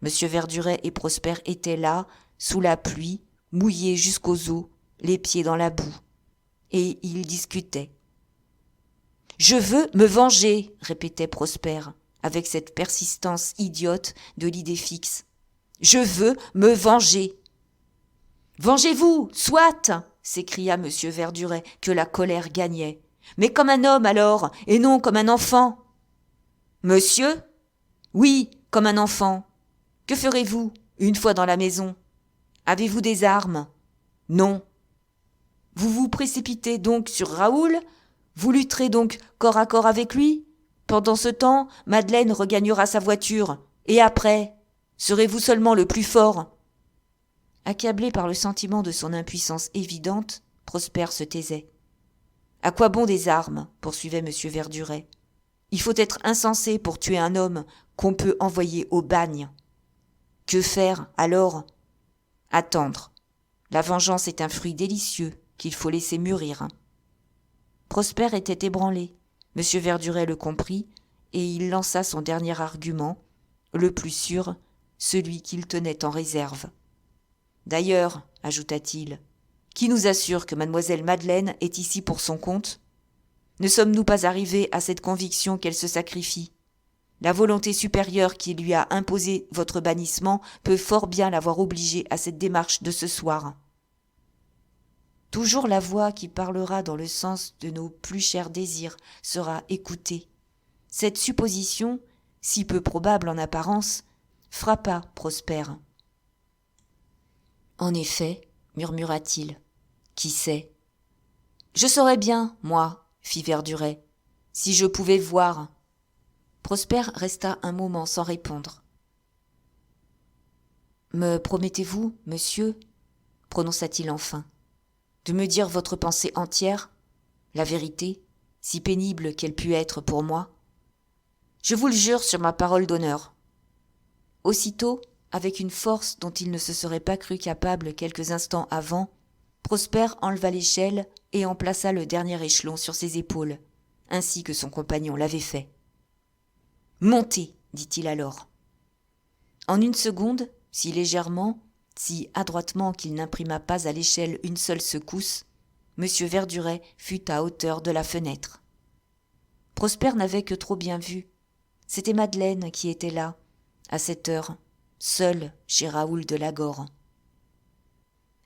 M. Verduret et Prosper étaient là, sous la pluie, mouillés jusqu'aux os, les pieds dans la boue. Et ils discutaient. « Je veux me venger, répétait Prosper, avec cette persistance idiote de l'idée fixe. Je veux me venger. Vengez-vous, soit, s'écria M. Verduret, que la colère gagnait. Mais comme un homme alors, et non comme un enfant. Monsieur ? Oui, comme un enfant. Que ferez-vous, une fois dans la maison ? Avez-vous des armes ? Non. Vous vous précipitez donc sur Raoul ? Vous lutterez donc corps à corps avec lui ? Pendant ce temps, Madeleine regagnera sa voiture. Et après, serez-vous seulement le plus fort ? Accablé par le sentiment de son impuissance évidente, Prosper se taisait. « À quoi bon des armes ?» poursuivait M. Verduret. « Il faut être insensé pour tuer un homme qu'on peut envoyer au bagne. Que faire, alors ? Attendre. La vengeance est un fruit délicieux qu'il faut laisser mûrir. » Prosper était ébranlé. M. Verduret le comprit, et il lança son dernier argument, le plus sûr, celui qu'il tenait en réserve. « D'ailleurs, ajouta-t-il, qui nous assure que mademoiselle Madeleine est ici pour son compte ? Ne sommes-nous pas arrivés à cette conviction qu'elle se sacrifie ? La volonté supérieure qui lui a imposé votre bannissement peut fort bien l'avoir obligée à cette démarche de ce soir. » Toujours la voix qui parlera dans le sens de nos plus chers désirs sera écoutée. Cette supposition, si peu probable en apparence, frappa Prosper. « En effet, murmura-t-il, qui sait ? Je saurais bien, moi, fit Verduret, si je pouvais voir. » Prosper resta un moment sans répondre. « Me promettez-vous, monsieur, prononça-t-il enfin, de me dire votre pensée entière, la vérité, si pénible qu'elle pût être pour moi ? Je vous le jure sur ma parole d'honneur. » Aussitôt, avec une force dont il ne se serait pas cru capable quelques instants avant, Prosper enleva l'échelle et en plaça le dernier échelon sur ses épaules, ainsi que son compagnon l'avait fait. « Montez, dit-il alors. » En une seconde, si légèrement, si adroitement qu'il n'imprima pas à l'échelle une seule secousse, M. Verduret fut à hauteur de la fenêtre. Prosper n'avait que trop bien vu. C'était Madeleine qui était là, à cette heure, seule chez Raoul de Lagore.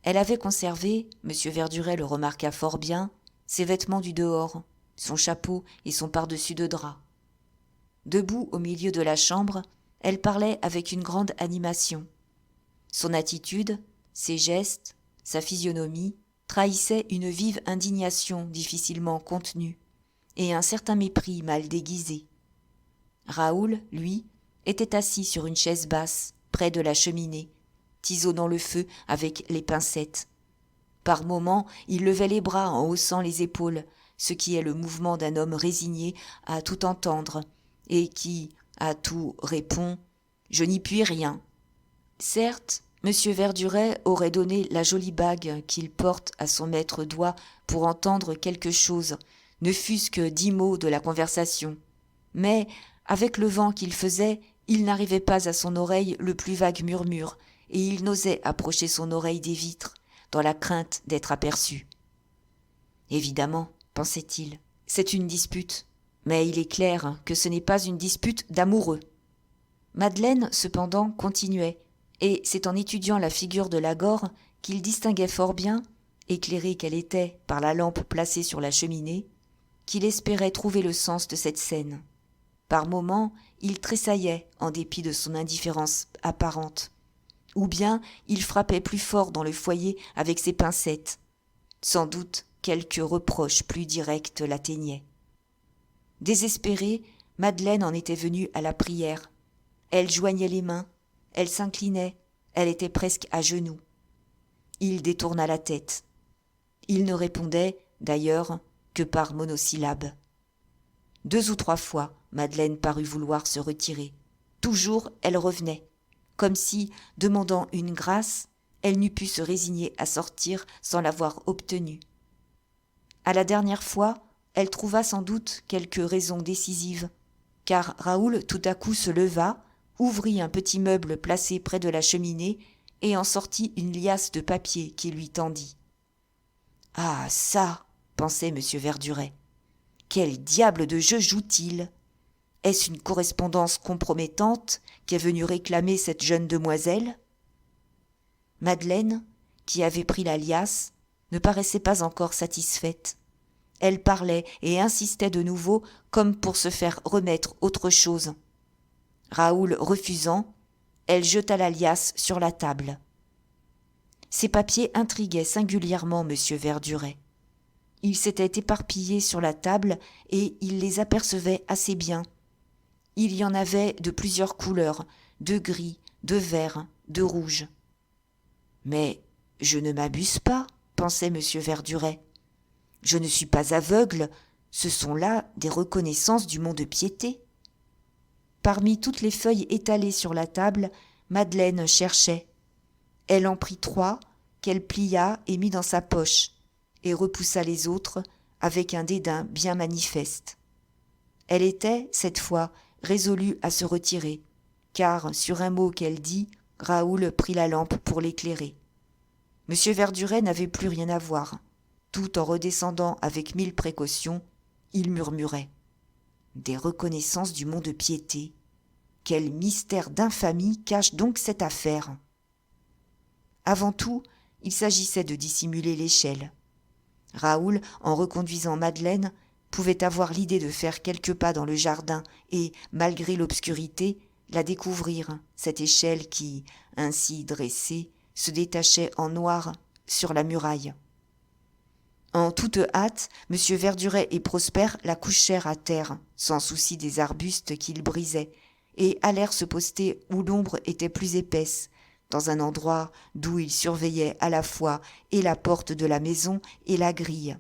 Elle avait conservé, M. Verduret le remarqua fort bien, ses vêtements du dehors, son chapeau et son pardessus de drap. Debout au milieu de la chambre, elle parlait avec une grande animation. Son attitude, ses gestes, sa physionomie trahissaient une vive indignation difficilement contenue et un certain mépris mal déguisé. Raoul, lui, était assis sur une chaise basse, près de la cheminée, tisonnant le feu avec les pincettes. Par moments, il levait les bras en haussant les épaules, ce qui est le mouvement d'un homme résigné à tout entendre, et qui, à tout, répond « Je n'y puis rien ». Certes, M. Verduret aurait donné la jolie bague qu'il porte à son maître doigt pour entendre quelque chose, ne fût-ce que 10 mots de la conversation. Mais, avec le vent qu'il faisait, il n'arrivait pas à son oreille le plus vague murmure, et il n'osait approcher son oreille des vitres, dans la crainte d'être aperçu. Évidemment, pensait-il, c'est une dispute, mais il est clair que ce n'est pas une dispute d'amoureux. Madeleine, cependant, continuait, et c'est en étudiant la figure de Lagore qu'il distinguait fort bien, éclairée qu'elle était par la lampe placée sur la cheminée, qu'il espérait trouver le sens de cette scène. Par moments, il tressaillait en dépit de son indifférence apparente, ou bien il frappait plus fort dans le foyer avec ses pincettes. Sans doute quelque reproche plus direct l'atteignait. Désespérée, Madeleine en était venue à la prière. Elle joignait les mains, elle s'inclinait, elle était presque à genoux. Il détourna la tête. Il ne répondait, d'ailleurs, que par monosyllabes. 2 ou 3 fois, Madeleine parut vouloir se retirer. Toujours, elle revenait, comme si, demandant une grâce, elle n'eût pu se résigner à sortir sans l'avoir obtenue. À la dernière fois, elle trouva sans doute quelque raison décisive, car Raoul tout à coup se leva, ouvrit un petit meuble placé près de la cheminée et en sortit une liasse de papier qu'il lui tendit. « Ah, ça !» pensait M. Verduret. « Quel diable de jeu joue-t-il ? Est-ce une correspondance compromettante qu'est venue réclamer cette jeune demoiselle ?» Madeleine, qui avait pris la liasse, ne paraissait pas encore satisfaite. Elle parlait et insistait de nouveau comme pour se faire remettre autre chose. Raoul refusant, elle jeta la liasse sur la table. Ces papiers intriguaient singulièrement M. Verduret. Ils s'étaient éparpillés sur la table et il les apercevait assez bien. Il y en avait de plusieurs couleurs, de gris, de vert, de rouge. « Mais je ne m'abuse pas, » pensait M. Verduret. « Je ne suis pas aveugle, ce sont là des reconnaissances du mont-de-piété. » Parmi toutes les feuilles étalées sur la table, Madeleine cherchait. Elle en prit 3, qu'elle plia et mit dans sa poche, et repoussa les autres avec un dédain bien manifeste. Elle était, cette fois, résolue à se retirer, car, sur un mot qu'elle dit, Raoul prit la lampe pour l'éclairer. M. Verduret n'avait plus rien à voir. Tout en redescendant avec 1000 précautions, il murmurait « Des reconnaissances du mont-de-piété. Quel mystère d'infamie cache donc cette affaire ?» Avant tout, il s'agissait de dissimuler l'échelle. Raoul, en reconduisant Madeleine, pouvait avoir l'idée de faire quelques pas dans le jardin et, malgré l'obscurité, la découvrir, cette échelle qui, ainsi dressée, se détachait en noir sur la muraille. En toute hâte, M. Verduret et Prosper la couchèrent à terre, sans souci des arbustes qu'ils brisaient, et allèrent se poster où l'ombre était plus épaisse, dans un endroit d'où ils surveillaient à la fois et la porte de la maison et la grille.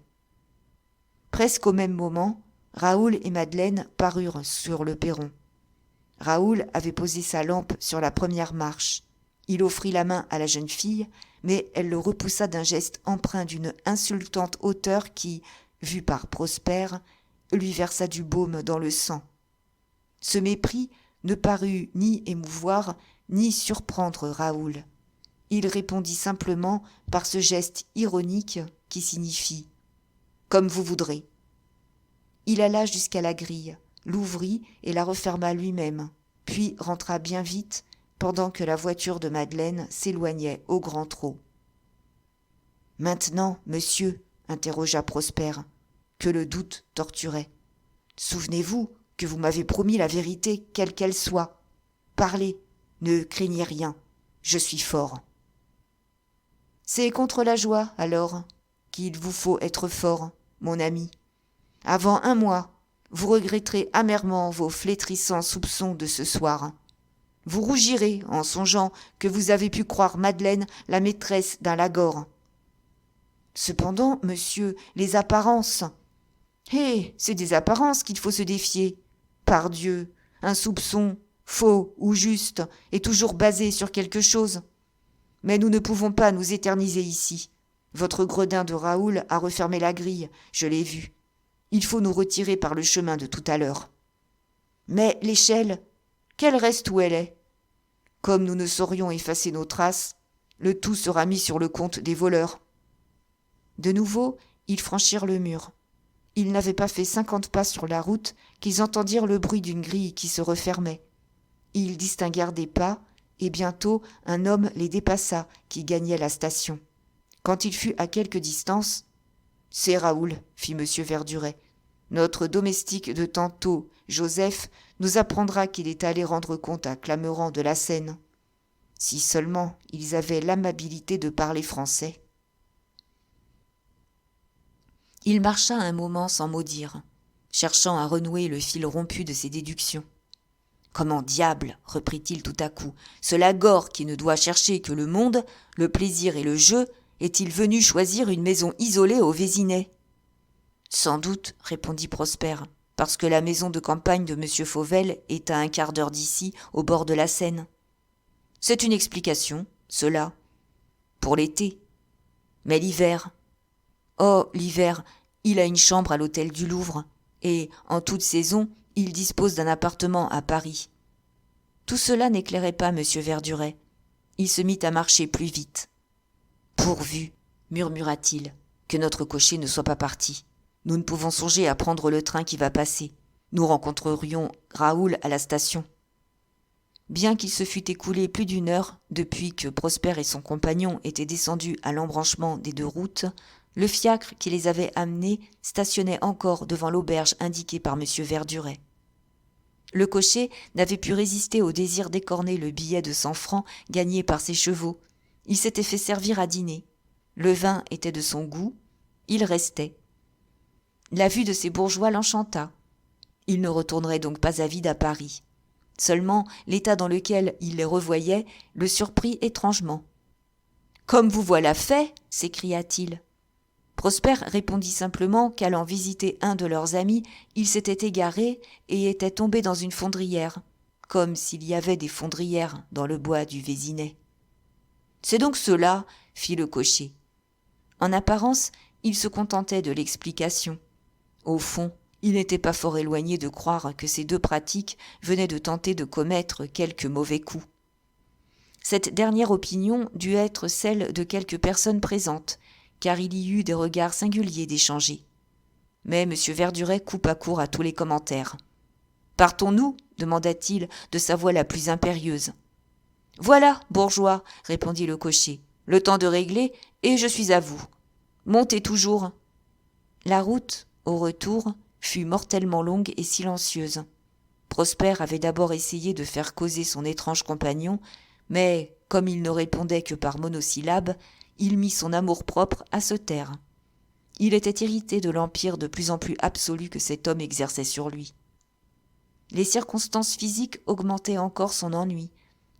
Presque au même moment, Raoul et Madeleine parurent sur le perron. Raoul avait posé sa lampe sur la première marche. Il offrit la main à la jeune fille, mais elle le repoussa d'un geste empreint d'une insultante hauteur qui, vue par Prosper, lui versa du baume dans le sang. Ce mépris ne parut ni émouvoir, ni surprendre Raoul. Il répondit simplement par ce geste ironique qui signifie « Comme vous voudrez ». Il alla jusqu'à la grille, l'ouvrit et la referma lui-même, puis rentra bien vite pendant que la voiture de Madeleine s'éloignait au grand trot. « Maintenant, monsieur, » interrogea Prosper, que le doute torturait. « Souvenez-vous que vous m'avez promis la vérité, quelle qu'elle soit. Parlez, ne craignez rien. Je suis fort. C'est contre la joie, alors, qu'il vous faut être fort, mon ami. Avant 1 mois, vous regretterez amèrement vos flétrissants soupçons de ce soir. Vous rougirez en songeant que vous avez pu croire Madeleine la maîtresse d'un Lagore. Cependant, monsieur, les apparences. C'est des apparences qu'il faut se défier. Pardieu, un soupçon, faux ou juste, est toujours basé sur quelque chose. Mais nous ne pouvons pas nous éterniser ici. Votre gredin de Raoul a refermé la grille, je l'ai vu. Il faut nous retirer par le chemin de tout à l'heure. Mais l'échelle, qu'elle reste où elle est. Comme nous ne saurions effacer nos traces, le tout sera mis sur le compte des voleurs. De nouveau, ils franchirent le mur. Ils n'avaient pas fait 50 pas sur la route qu'ils entendirent le bruit d'une grille qui se refermait. Ils distinguèrent des pas, et bientôt un homme les dépassa qui gagnait la station. Quand il fut à quelque distance, « C'est Raoul, fit M. Verduret. Notre domestique de tantôt, Joseph, nous apprendra qu'il est allé rendre compte à Clameran de la scène. Si seulement ils avaient l'amabilité de parler français. » Il marcha un moment sans mot dire, cherchant à renouer le fil rompu de ses déductions. « Comment diable, reprit-il tout à coup, ce Lagore qui ne doit chercher que le monde, le plaisir et le jeu, est-il venu choisir une maison isolée au Vésinet ?»« Sans doute, répondit Prosper, parce que la maison de campagne de M. Fauvel est à 1/4 d'heure d'ici, au bord de la Seine. C'est une explication, cela. Pour l'été. Mais l'hiver. Oh, l'hiver, il a une chambre à l'hôtel du Louvre, et, en toute saison, il dispose d'un appartement à Paris. Tout cela n'éclairait pas M. Verduret. Il se mit à marcher plus vite. Pourvu, murmura-t-il, que notre cocher ne soit pas parti. Nous ne pouvons songer à prendre le train qui va passer. Nous rencontrerions Raoul à la station. Bien qu'il se fût écoulé plus d'1 heure depuis que Prosper et son compagnon étaient descendus à l'embranchement des 2 routes, le fiacre qui les avait amenés stationnait encore devant l'auberge indiquée par M. Verduret. Le cocher n'avait pu résister au désir d'écorner le billet de 100 francs gagné par ses chevaux. Il s'était fait servir à dîner. Le vin était de son goût. Il restait. La vue de ces bourgeois l'enchanta. Il ne retournerait donc pas à vide à Paris. Seulement, l'état dans lequel il les revoyait le surprit étrangement. « Comme vous voilà fait !» s'écria-t-il. Prosper répondit simplement qu'allant visiter un de leurs amis, il s'était égaré et était tombé dans une fondrière, comme s'il y avait des fondrières dans le bois du Vésinet. « C'est donc cela !» fit le cocher. En apparence, il se contentait de l'explication. Au fond, il n'était pas fort éloigné de croire que ces 2 pratiques venaient de tenter de commettre quelque mauvais coup. Cette dernière opinion dut être celle de quelques personnes présentes, car il y eut des regards singuliers d'échangés. Mais M. Verduret coupa court à tous les commentaires. « Partons-nous » demanda-t-il de sa voix la plus impérieuse. « Voilà, bourgeois, » répondit le cocher, « le temps de régler, et je suis à vous. Montez toujours. » La route, au retour, fut mortellement longue et silencieuse. Prosper avait d'abord essayé de faire causer son étrange compagnon, mais, comme il ne répondait que par monosyllabes, il mit son amour-propre à se taire. Il était irrité de l'empire de plus en plus absolu que cet homme exerçait sur lui. Les circonstances physiques augmentaient encore son ennui.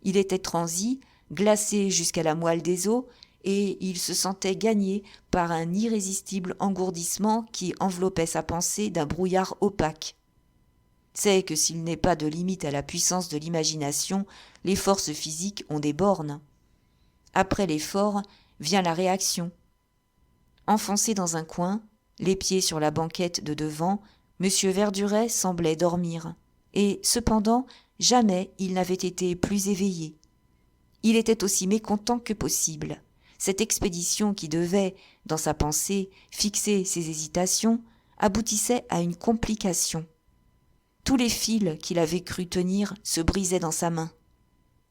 Il était transi, glacé jusqu'à la moelle des os, et il se sentait gagné par un irrésistible engourdissement qui enveloppait sa pensée d'un brouillard opaque. C'est que s'il n'est pas de limite à la puissance de l'imagination, les forces physiques ont des bornes. Après l'effort vient la réaction. Enfoncé dans un coin, les pieds sur la banquette de devant, M. Verduret semblait dormir, et cependant jamais il n'avait été plus éveillé. Il était aussi mécontent que possible. Cette expédition qui devait, dans sa pensée, fixer ses hésitations, aboutissait à une complication. Tous les fils qu'il avait cru tenir se brisaient dans sa main.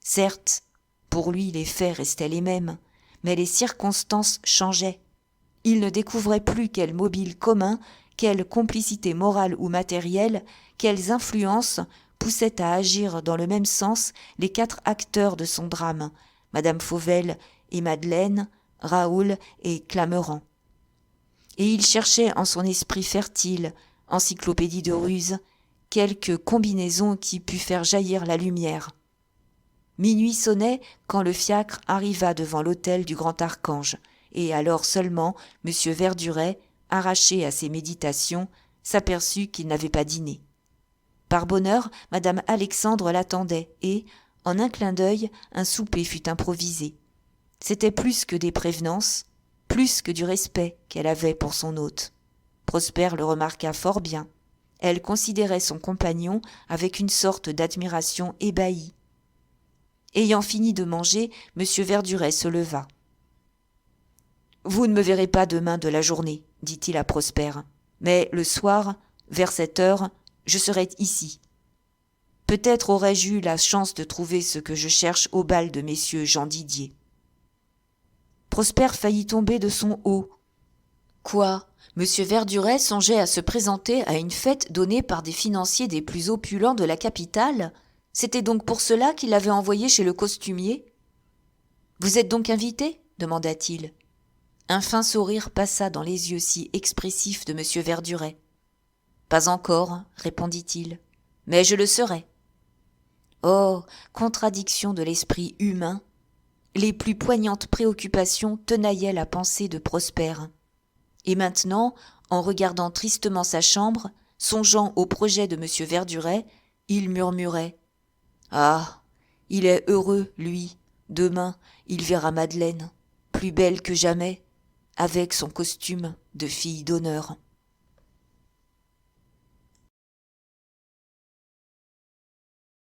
Certes, pour lui les faits restaient les mêmes, mais les circonstances changeaient. Il ne découvrait plus quel mobile commun, quelle complicité morale ou matérielle, quelles influences poussaient à agir dans le même sens les 4 acteurs de son drame, Madame Fauvel et Madeleine, Raoul et Clameran. Et il cherchait en son esprit fertile, encyclopédie de ruse, quelque combinaison qui pût faire jaillir la lumière. Minuit sonnait quand le fiacre arriva devant l'hôtel du Grand Archange, et alors seulement M. Verduret, arraché à ses méditations, s'aperçut qu'il n'avait pas dîné. Par bonheur, Madame Alexandre l'attendait, et, en un clin d'œil, un souper fut improvisé. C'était plus que des prévenances, plus que du respect qu'elle avait pour son hôte. Prosper le remarqua fort bien. Elle considérait son compagnon avec une sorte d'admiration ébahie. Ayant fini de manger, M. Verduret se leva. « Vous ne me verrez pas demain de la journée, dit-il à Prosper, mais le soir, vers 7 heures, je serai ici. Peut-être aurais-je eu la chance de trouver ce que je cherche au bal de messieurs Jean Didier. » Prosper faillit tomber de son haut. Quoi ? M. Verduret songeait à se présenter à une fête donnée par des financiers des plus opulents de la capitale ? C'était donc pour cela qu'il l'avait envoyé chez le costumier ? « Vous êtes donc invité ? demanda-t-il. Un fin sourire passa dans les yeux si expressifs de M. Verduret. « Pas encore, répondit-il, mais je le serai. » Oh, contradiction de l'esprit humain! Les plus poignantes préoccupations tenaillaient la pensée de Prosper. Et maintenant, en regardant tristement sa chambre, songeant au projet de M. Verduret, il murmurait « Ah, il est heureux, lui. Demain, il verra Madeleine, plus belle que jamais, avec son costume de fille d'honneur. »